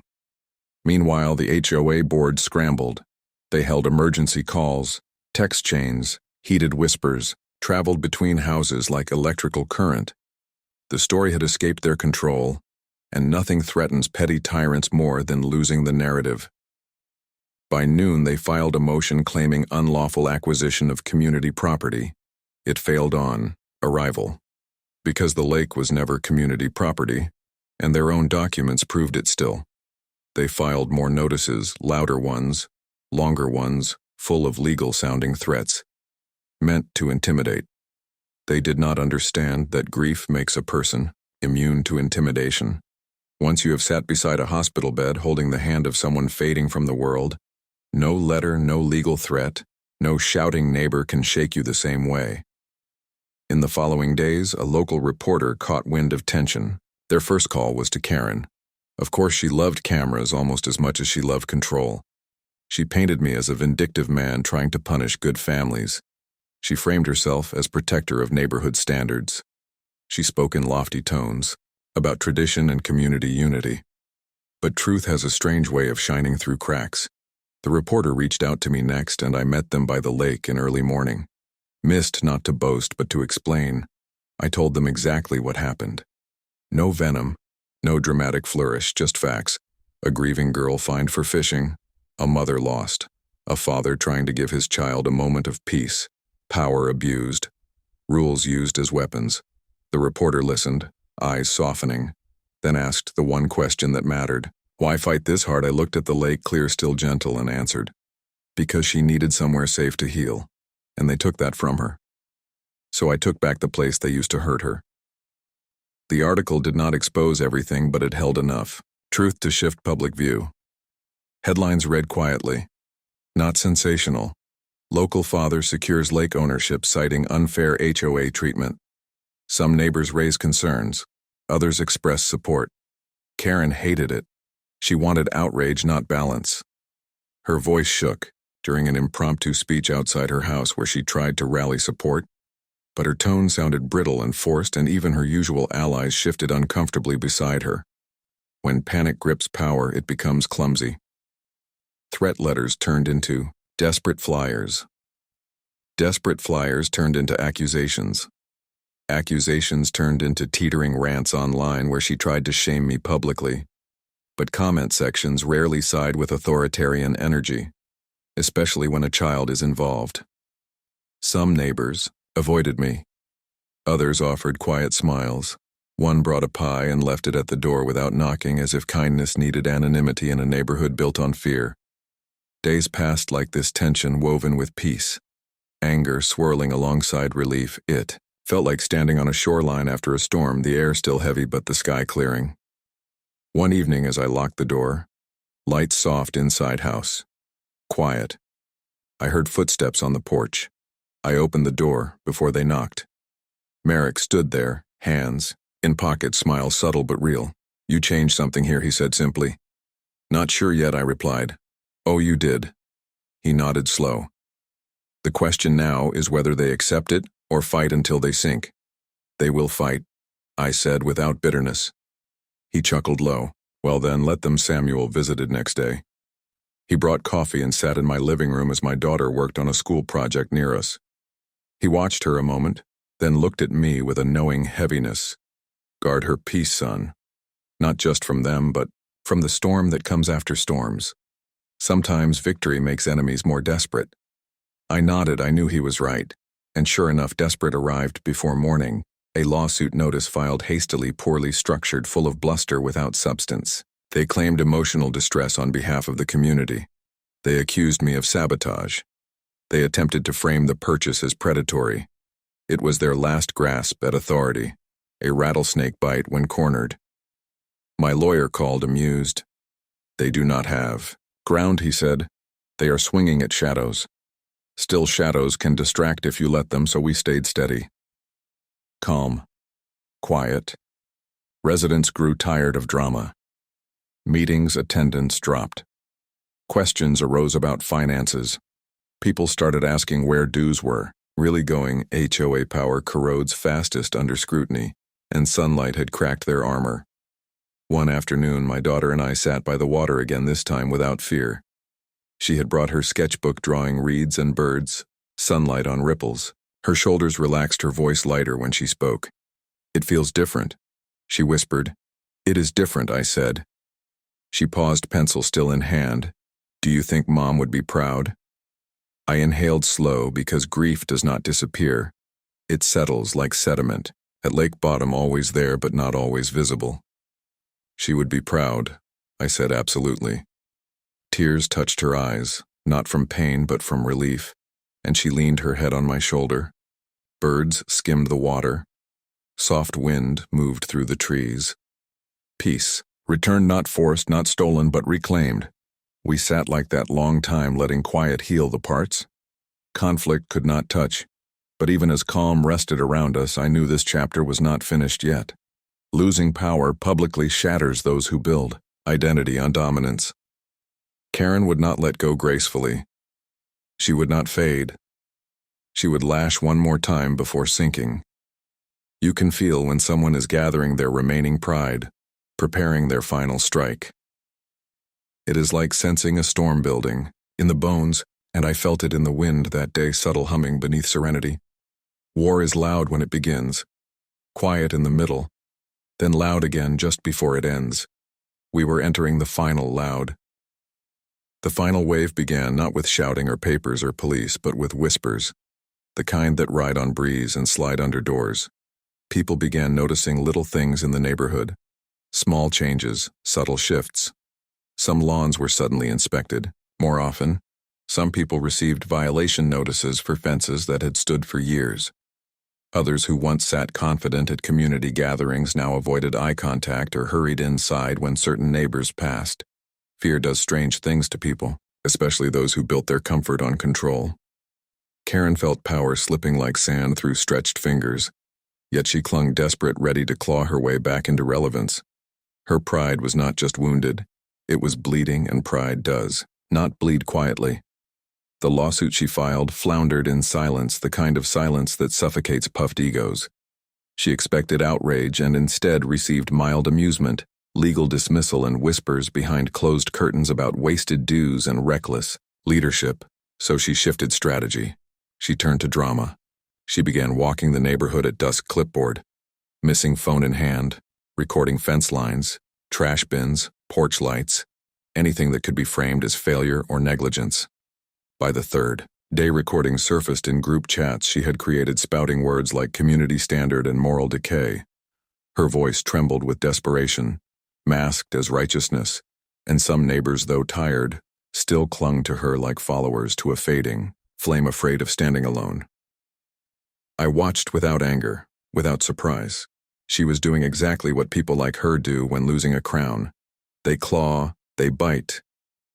Meanwhile, the HOA board scrambled. They held emergency calls. Text chains, heated whispers, traveled between houses like electrical current. The story had escaped their control, and nothing threatens petty tyrants more than losing the narrative. By noon, they filed a motion claiming unlawful acquisition of community property. It failed on arrival, because the lake was never community property, and their own documents proved it still. They filed more notices, louder ones, longer ones, full of legal-sounding threats, meant to intimidate. They did not understand that grief makes a person immune to intimidation. Once you have sat beside a hospital bed holding the hand of someone fading from the world, no letter, no legal threat, no shouting neighbor can shake you the same way. In the following days, a local reporter caught wind of tension. Their first call was to Karen. Of course, she loved cameras almost as much as she loved control. She painted me as a vindictive man trying to punish good families. She framed herself as protector of neighborhood standards. She spoke in lofty tones about tradition and community unity. But truth has a strange way of shining through cracks. The reporter reached out to me next, and I met them by the lake in early morning. Missed not to boast, but to explain. I told them exactly what happened. No venom, no dramatic flourish, just facts. A grieving girl fined for fishing, a mother lost, a father trying to give his child a moment of peace, power abused, rules used as weapons. The reporter listened, eyes softening, then asked the one question that mattered. "Why fight this hard?" I looked at the lake, clear, still, gentle, and answered, "Because she needed somewhere safe to heal, and they took that from her. So I took back the place they used to hurt her." The article did not expose everything, but it held enough truth to shift public view. Headlines read quietly, "Not sensational, Local father secures lake ownership citing unfair HOA treatment. Some neighbors raise concerns. Others express support. Karen hated it. She wanted outrage, not balance. Her voice shook during an impromptu speech outside her house where she tried to rally support, but her tone sounded brittle and forced, and even her usual allies shifted uncomfortably beside her. When panic grips power, it becomes clumsy. Threat letters turned into desperate flyers. Desperate flyers turned into accusations. Accusations turned into teetering rants online where she tried to shame me publicly. But comment sections rarely side with authoritarian energy, especially when a child is involved. Some neighbors avoided me. Others offered quiet smiles. One brought a pie and left it at the door without knocking, as if kindness needed anonymity in a neighborhood built on fear. Days passed like this, tension woven with peace, anger swirling alongside relief. It felt like standing on a shoreline after a storm, the air still heavy but the sky clearing. One evening as I locked the door, lights soft inside house. Quiet. I heard footsteps on the porch. I opened the door before they knocked. Merrick stood there, hands in pockets, smile subtle but real. "You changed something here," he said simply. "Not sure yet," I replied. "Oh, you did." He nodded slow. "The question now is whether they accept it or fight until they sink." "They will fight," I said without bitterness. He chuckled low. "Well then, let them." Samuel visited next day. He brought coffee and sat in my living room as my daughter worked on a school project near us. He watched her a moment, then looked at me with a knowing heaviness. "Guard her peace, son. Not just from them, but from the storm that comes after storms. Sometimes victory makes enemies more desperate." I nodded. I knew he was right. And sure enough, desperate arrived before morning. A lawsuit notice filed hastily, poorly structured, full of bluster without substance. They claimed emotional distress on behalf of the community. They accused me of sabotage. They attempted to frame the purchase as predatory. It was their last grasp at authority, a rattlesnake bite when cornered. My lawyer called, amused. "They do not have ground," he said. "They are swinging at shadows. Still, shadows can distract if you let them, so we stayed steady. Calm. Quiet. Residents grew tired of drama. Meetings attendance dropped. Questions arose about finances. People started asking where dues were. Really going, HOA power corrodes fastest under scrutiny, and sunlight had cracked their armor. One afternoon, my daughter and I sat by the water again, this time without fear. She had brought her sketchbook drawing reeds and birds, sunlight on ripples. Her shoulders relaxed, her voice lighter when she spoke. "It feels different," she whispered. "It is different," I said. She paused, pencil still in hand. "Do you think Mom would be proud?" I inhaled slow, because grief does not disappear. It settles like sediment, at lake bottom, always there but not always visible. "She would be proud," I said absolutely. Tears touched her eyes, not from pain but from relief, and she leaned her head on my shoulder. Birds skimmed the water. Soft wind moved through the trees. Peace, returned, not forced, not stolen, but reclaimed. We sat like that long time, letting quiet heal the parts conflict could not touch. But even as calm rested around us, I knew this chapter was not finished yet. Losing power publicly shatters those who build identity on dominance. Karen would not let go gracefully. She would not fade. She would lash one more time before sinking. You can feel when someone is gathering their remaining pride, preparing their final strike. It is like sensing a storm building, in the bones, and I felt it in the wind that day, subtle humming beneath serenity. War is loud when it begins, quiet in the middle, then loud again just before it ends. We were entering the final loud. The final wave began not with shouting or papers or police, but with whispers, the kind that ride on breeze and slide under doors. People began noticing little things in the neighborhood, small changes, subtle shifts. Some lawns were suddenly inspected. More often, some people received violation notices for fences that had stood for years. Others who once sat confident at community gatherings now avoided eye contact or hurried inside when certain neighbors passed. Fear does strange things to people, especially those who built their comfort on control. Karen felt power slipping like sand through stretched fingers, yet she clung desperate, ready to claw her way back into relevance. Her pride was not just wounded, it was bleeding, and pride does not bleed quietly. The lawsuit she filed floundered in silence, the kind of silence that suffocates puffed egos. She expected outrage and instead received mild amusement, legal dismissal, and whispers behind closed curtains about wasted dues and reckless leadership. So she shifted strategy. She turned to drama. She began walking the neighborhood at dusk, clipboard, missing phone in hand, recording fence lines, trash bins, porch lights, anything that could be framed as failure or negligence. By the third day, recordings surfaced in group chats she had created, spouting words like community standard and moral decay. Her voice trembled with desperation, masked as righteousness, and some neighbors, though tired, still clung to her like followers to a fading flame, afraid of standing alone. I watched without anger, without surprise. She was doing exactly what people like her do when losing a crown. They claw, they bite,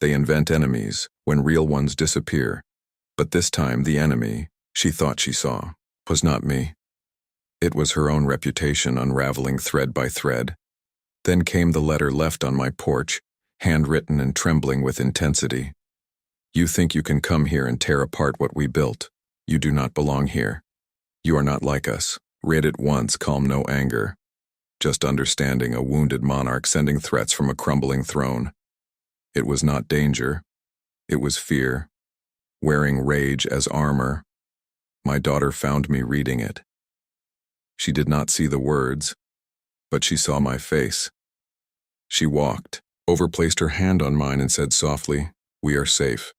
they invent enemies when real ones disappear. But this time the enemy she thought she saw was not me. It was her own reputation unraveling thread by thread. Then came the letter left on my porch, handwritten and trembling with intensity. You think you can come here and tear apart what we built. You do not belong here. You are not like us. Read it once, calm, no anger. Just understanding, a wounded monarch sending threats from a crumbling throne. It was not danger. It was fear, wearing rage as armor. My daughter found me reading it. She did not see the words, but she saw my face. She walked, placed her hand on mine and said softly, "We are safe."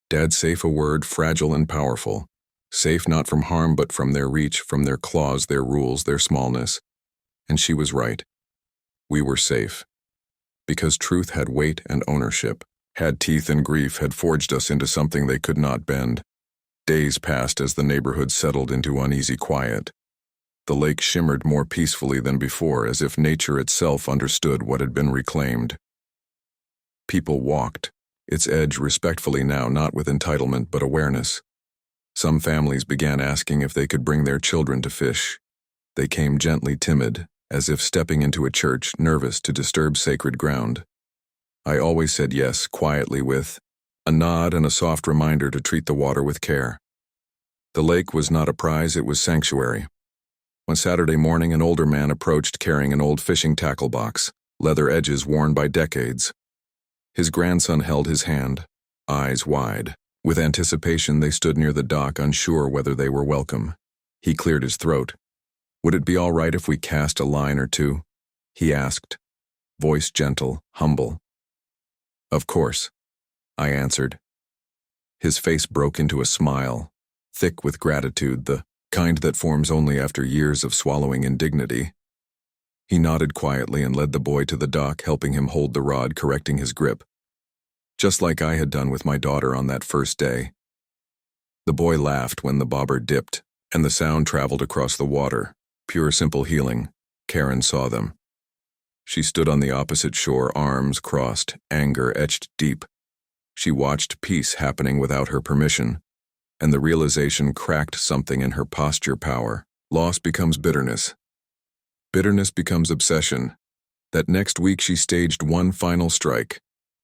Dad, safe, a word fragile and powerful. Safe not from harm but from their reach, from their claws, their rules, their smallness. And she was right. We were safe. Because truth had weight and ownership, had teeth, and grief had forged us into something they could not bend. Days passed as the neighborhood settled into uneasy quiet. The lake shimmered more peacefully than before, as if nature itself understood what had been reclaimed. People walked its edge respectfully now, not with entitlement but awareness. Some families began asking if they could bring their children to fish. They came gently, timid, as if stepping into a church, nervous to disturb sacred ground. I always said yes, quietly, with a nod and a soft reminder to treat the water with care. The lake was not a prize, it was sanctuary. One Saturday morning, an older man approached carrying an old fishing tackle box, leather edges worn by decades. His grandson held his hand, eyes wide. With anticipation, they stood near the dock, unsure whether they were welcome. He cleared his throat. "Would it be all right if we cast a line or two?" he asked, voice gentle, humble. "Of course," I answered. His face broke into a smile, thick with gratitude, the kind that forms only after years of swallowing indignity. He nodded quietly and led the boy to the dock, helping him hold the rod, correcting his grip. Just like I had done with my daughter on that first day. The boy laughed when the bobber dipped, and the sound traveled across the water. Pure, simple healing. Karen saw them. She stood on the opposite shore, arms crossed, anger etched deep. She watched peace happening without her permission, and the realization cracked something in her posture. Power. Loss becomes bitterness. Bitterness becomes obsession. That next week she staged one final strike.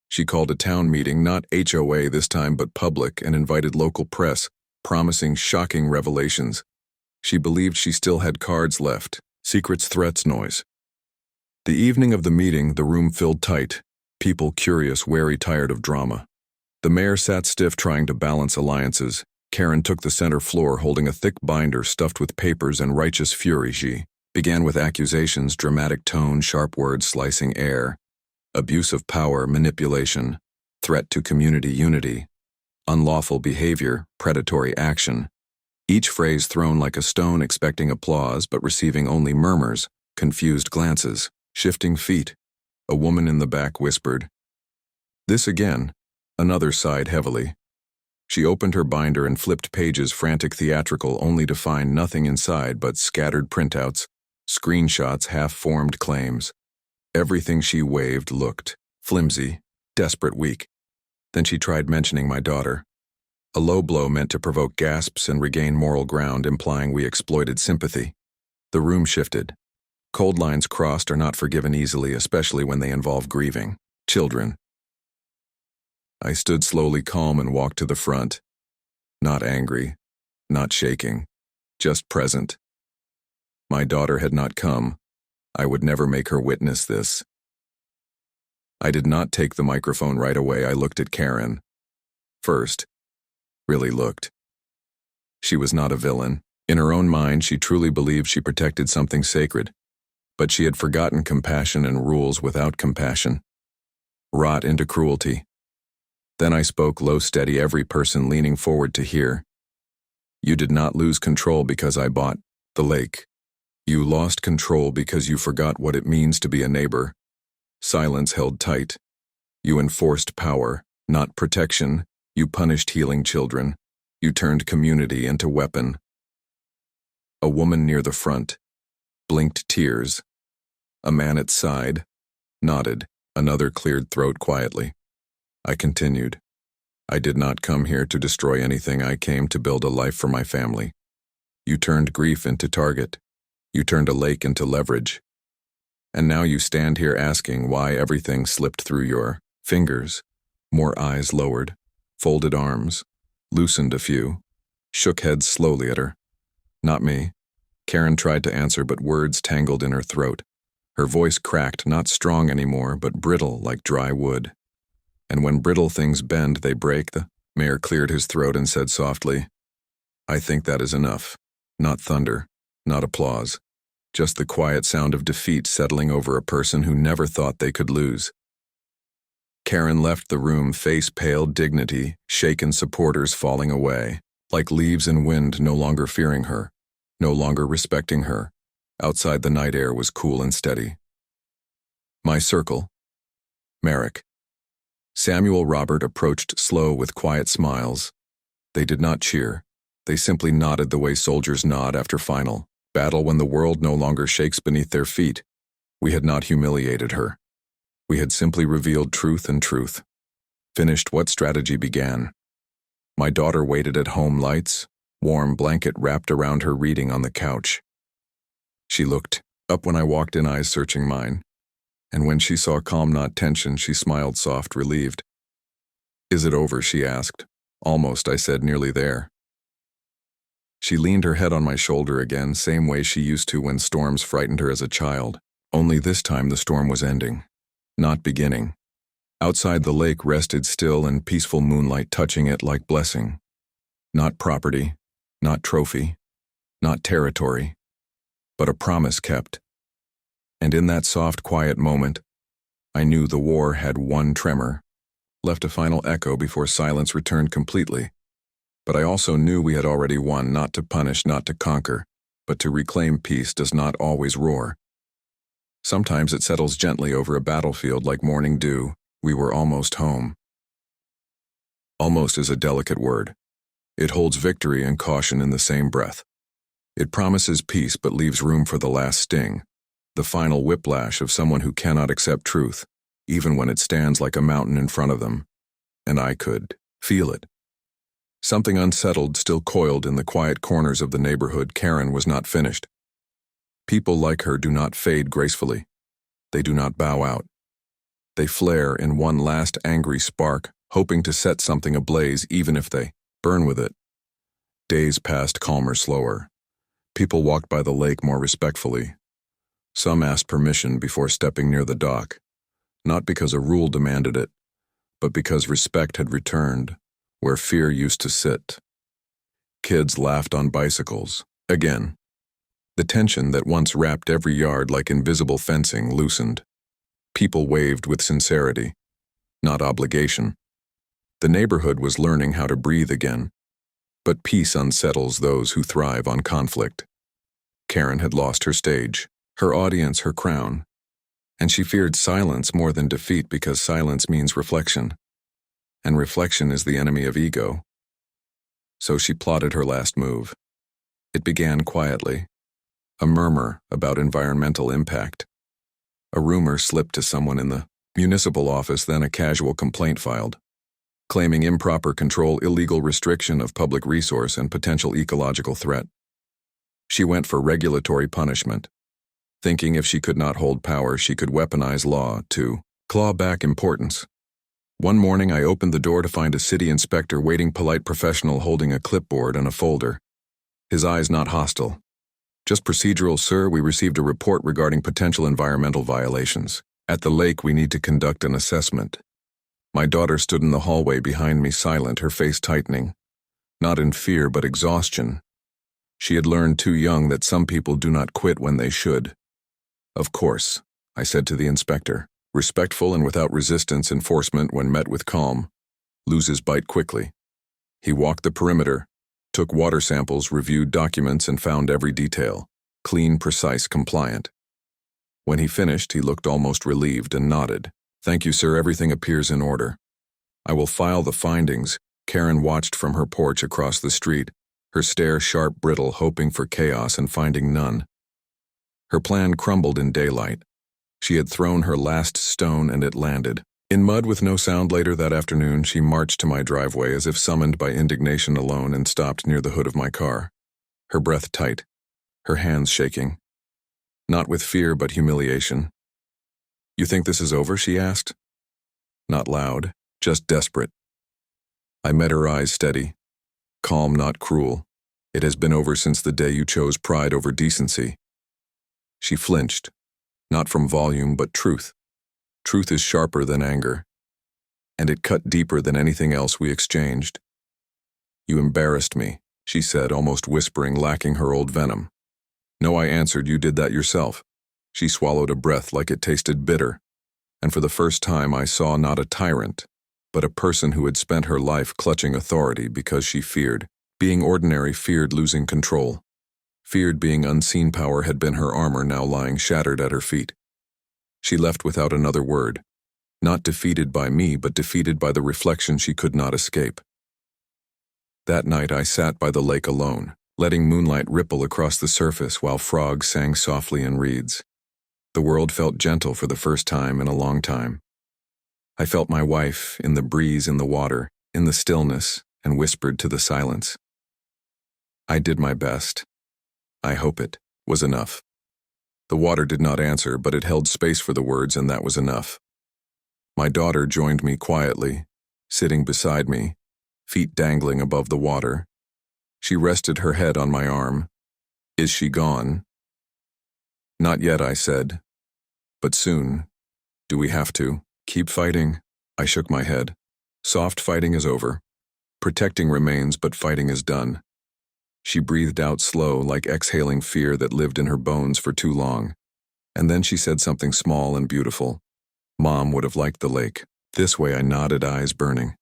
She called a town meeting, not HOA this time but public, and invited local press, promising shocking revelations. She believed she still had cards left. Secrets, threats, noise. The evening of the meeting, the room filled tight. People curious, wary, tired of drama. The mayor sat stiff, trying to balance alliances. Karen took the center floor, holding a thick binder stuffed with papers and righteous fury. She began with accusations, dramatic tone, sharp words slicing air. Abuse of power, manipulation, threat to community unity, unlawful behavior, predatory action. Each phrase thrown like a stone, expecting applause but receiving only murmurs, confused glances, shifting feet. A woman in the back whispered. This again. Another sighed heavily. She opened her binder and flipped pages, frantic, theatrical, only to find nothing inside but scattered printouts, screenshots, half-formed claims. Everything she waved looked flimsy, desperate, weak. Then she tried mentioning my daughter. A low blow meant to provoke gasps and regain moral ground, implying we exploited sympathy. The room shifted. Cold lines crossed are not forgiven easily, especially when they involve grieving. Children. I stood slowly calm and walked to the front. Not angry, not shaking, just present. My daughter had not come. I would never make her witness this. I did not take the microphone right away. I looked at Karen. First. Really looked. She was not a villain. In her own mind, she truly believed she protected something sacred. But she had forgotten compassion and rules without compassion. Wrought into cruelty. Then I spoke low, steady, every person leaning forward to hear. You did not lose control because I bought the lake. You lost control because you forgot what it means to be a neighbor. Silence held tight. You enforced power, not protection. You punished healing children. You turned community into weapon. A woman near the front blinked tears. A man at side nodded. Another cleared throat quietly. I continued. I did not come here to destroy anything. I came to build a life for my family. You turned grief into target. You turned a lake into leverage. And now you stand here asking why everything slipped through your fingers. More eyes lowered, folded arms, loosened a few, shook heads slowly at her. Not me. Karen tried to answer, but words tangled in her throat. Her voice cracked, not strong anymore, but brittle like dry wood. And when brittle things bend, they break. The mayor cleared his throat and said softly, I think that is enough. Not thunder, not applause. Just the quiet sound of defeat settling over a person who never thought they could lose. Karen left the room, face pale, dignity, shaken supporters falling away, like leaves in wind, no longer fearing her, no longer respecting her. Outside, the night air was cool and steady. My circle. Merrick. Samuel Robert approached slow with quiet smiles. They did not cheer. They simply nodded the way soldiers nod after final battle when the world no longer shakes beneath their feet. We had not humiliated her. We had simply revealed truth and truth. Finished what strategy began. My daughter waited at home, lights, warm blanket wrapped around her, reading on the couch. She looked up when I walked in, eyes searching mine. And when she saw calm, not tension, she smiled soft, relieved. Is it over? She asked. Almost, I said, nearly there. She leaned her head on my shoulder again, same way she used to when storms frightened her as a child. Only this time the storm was ending, not beginning. Outside, the lake rested still in peaceful moonlight, touching it like blessing. Not property, not trophy, not territory, but a promise kept. And in that soft, quiet moment, I knew the war had one tremor, left a final echo before silence returned completely. But I also knew we had already won, not to punish, not to conquer, but to reclaim. Peace does not always roar. Sometimes it settles gently over a battlefield like morning dew. We were almost home. Almost is a delicate word. It holds victory and caution in the same breath. It promises peace but leaves room for the last sting, the final whiplash of someone who cannot accept truth, even when it stands like a mountain in front of them. And I could feel it. Something unsettled still coiled in the quiet corners of the neighborhood. Karen was not finished. People like her do not fade gracefully. They do not bow out. They flare in one last angry spark, hoping to set something ablaze even if they burn with it. Days passed, calmer, slower. People walked by the lake more respectfully. Some asked permission before stepping near the dock, not because a rule demanded it, but because respect had returned where fear used to sit. Kids laughed on bicycles. Again. The tension that once wrapped every yard like invisible fencing loosened. People waved with sincerity, not obligation. The neighborhood was learning how to breathe again. But peace unsettles those who thrive on conflict. Karen had lost her stage, her audience, her crown. And she feared silence more than defeat, because silence means reflection. And reflection is the enemy of ego. So she plotted her last move. It began quietly. A murmur about environmental impact. A rumor slipped to someone in the municipal office, then a casual complaint filed. claiming improper control, illegal restriction of public resource, and potential ecological threat. She went for regulatory punishment, thinking if she could not hold power, she could weaponize law to claw back importance. One morning, I opened the door to find a city inspector waiting, polite professional holding a clipboard and a folder. His eyes not hostile. Just procedural, sir. We received a report regarding potential environmental violations. At the lake, we need to conduct an assessment. My daughter stood in the hallway behind me, silent, her face tightening. Not in fear, but exhaustion. She had learned too young that some people do not quit when they should. Of course, I said to the inspector. Respectful and without resistance, enforcement, when met with calm, loses bite quickly. He walked the perimeter, took water samples, reviewed documents, and found every detail. Clean, precise, compliant. When he finished, he looked almost relieved and nodded. Thank you, sir. Everything appears in order. I will file the findings. Karen watched from her porch across the street, her stare sharp, brittle, hoping for chaos and finding none. Her plan crumbled in daylight. She had thrown her last stone and it landed. In mud with no sound. Later that afternoon, she marched to my driveway as if summoned by indignation alone and stopped near the hood of my car. Her breath tight, her hands shaking. Not with fear, but humiliation. You think this is over? She asked. Not loud, just desperate. I met her eyes steady. Calm, not cruel. It has been over since the day you chose pride over decency. She flinched. Not from volume, but truth. Truth is sharper than anger. And it cut deeper than anything else we exchanged. You embarrassed me, she said, almost whispering, lacking her old venom. No, I answered, you did that yourself. She swallowed a breath like it tasted bitter. And for the first time I saw not a tyrant, but a person who had spent her life clutching authority because she feared. Being ordinary, feared losing control. Feared being unseen. Power had been her armor, now lying shattered at her feet. She left without another word, not defeated by me, but defeated by the reflection she could not escape. That night I sat by the lake alone, letting moonlight ripple across the surface while frogs sang softly in reeds. The world felt gentle for the first time in a long time. I felt my wife in the breeze, in the water, in the stillness, and whispered to the silence. I did my best. I hope it was enough. The water did not answer, but it held space for the words, and that was enough. My daughter joined me quietly, sitting beside me, feet dangling above the water. She rested her head on my arm. Is she gone? Not yet, I said. But soon. Do we have to keep fighting? I shook my head. Soft fighting is over. Protecting remains, but fighting is done. She breathed out slow, like exhaling fear that lived in her bones for too long. And then she said something small and beautiful. Mom would have liked the lake. This way I nodded, eyes burning.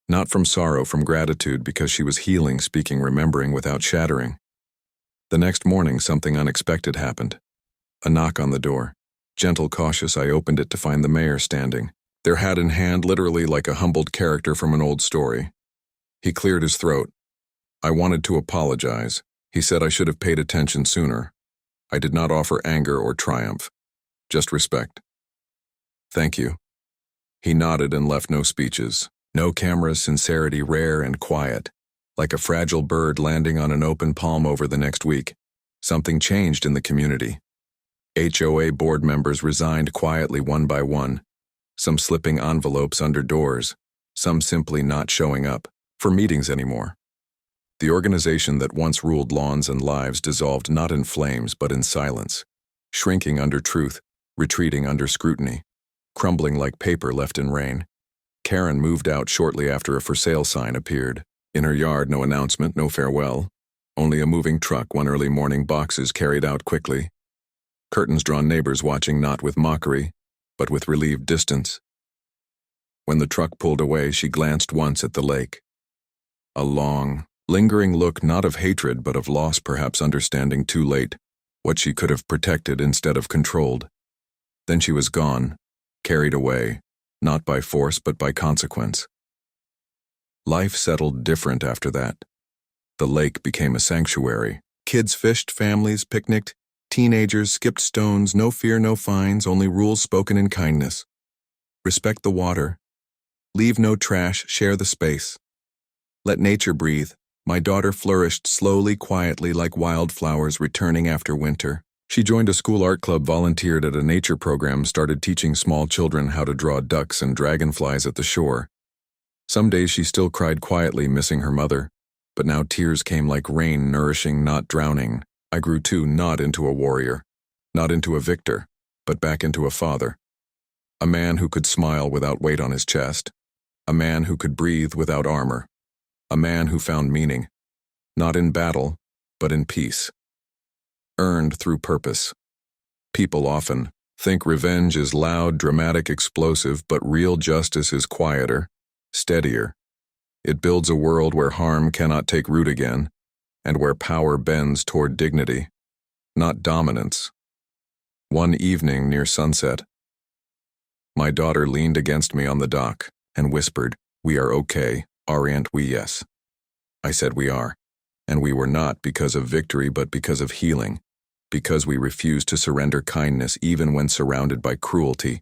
Not from sorrow, from gratitude, because she was healing, speaking, remembering without shattering. The next morning, something unexpected happened. A knock on the door. Gentle, cautious, I opened it to find the mayor standing, their hat in hand, literally like a humbled character from an old story. He cleared his throat. I wanted to apologize. He said I should have paid attention sooner. I did not offer anger or triumph, just respect. Thank you. He nodded and left no speeches. No cameras, sincerity rare and quiet, like a fragile bird landing on an open palm. Over the next week, something changed in the community. HOA board members resigned quietly one by one, some slipping envelopes under doors, some simply not showing up for meetings anymore. The organization that once ruled lawns and lives dissolved not in flames but in silence, shrinking under truth, retreating under scrutiny, crumbling like paper left in rain. Karen moved out shortly after a for sale sign appeared. In her yard, no announcement, no farewell. Only a moving truck, one early morning, boxes carried out quickly. Curtains drawn, neighbors watching, not with mockery, but with relieved distance. When the truck pulled away, she glanced once at the lake. A long, lingering look, not of hatred but of loss, perhaps understanding too late what she could have protected instead of controlled. Then she was gone, carried away, not by force but by consequence. Life settled different after that. The lake became a sanctuary. Kids fished, families picnicked, teenagers skipped stones, no fear, no fines, only rules spoken in kindness. Respect the water, Leave no trash, share the space. Let nature breathe. My daughter flourished slowly, quietly, like wildflowers returning after winter. She joined a school art club, volunteered at a nature program, started teaching small children how to draw ducks and dragonflies at the shore. Some days she still cried quietly, missing her mother, but now tears came like rain, nourishing, not drowning. I grew too, not into a warrior, not into a victor, but back into a father. A man who could smile without weight on his chest. A man who could breathe without armor. A man who found meaning, not in battle, but in peace. Earned through purpose. People often think revenge is loud, dramatic, explosive, but real justice is quieter, steadier. It builds a world where harm cannot take root again, and where power bends toward dignity, not dominance. One evening near sunset, my daughter leaned against me on the dock and whispered, "We are okay, aren't we?" Yes. I said we are, and we were not because of victory but because of healing, because we refused to surrender kindness even when surrounded by cruelty,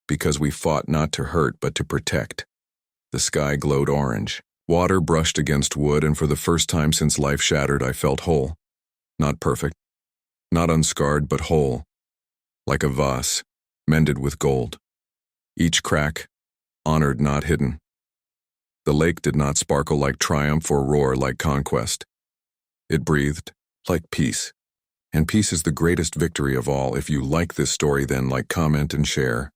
because we fought not to hurt but to protect. The sky glowed orange. Water brushed against wood, and for the first time since life shattered, I felt whole. Not perfect, not unscarred, but whole. Like a vase, mended with gold. Each crack, honored, not hidden. The lake did not sparkle like triumph or roar like conquest. It breathed like peace. And peace is the greatest victory of all. If you like this story, then like, comment, and share.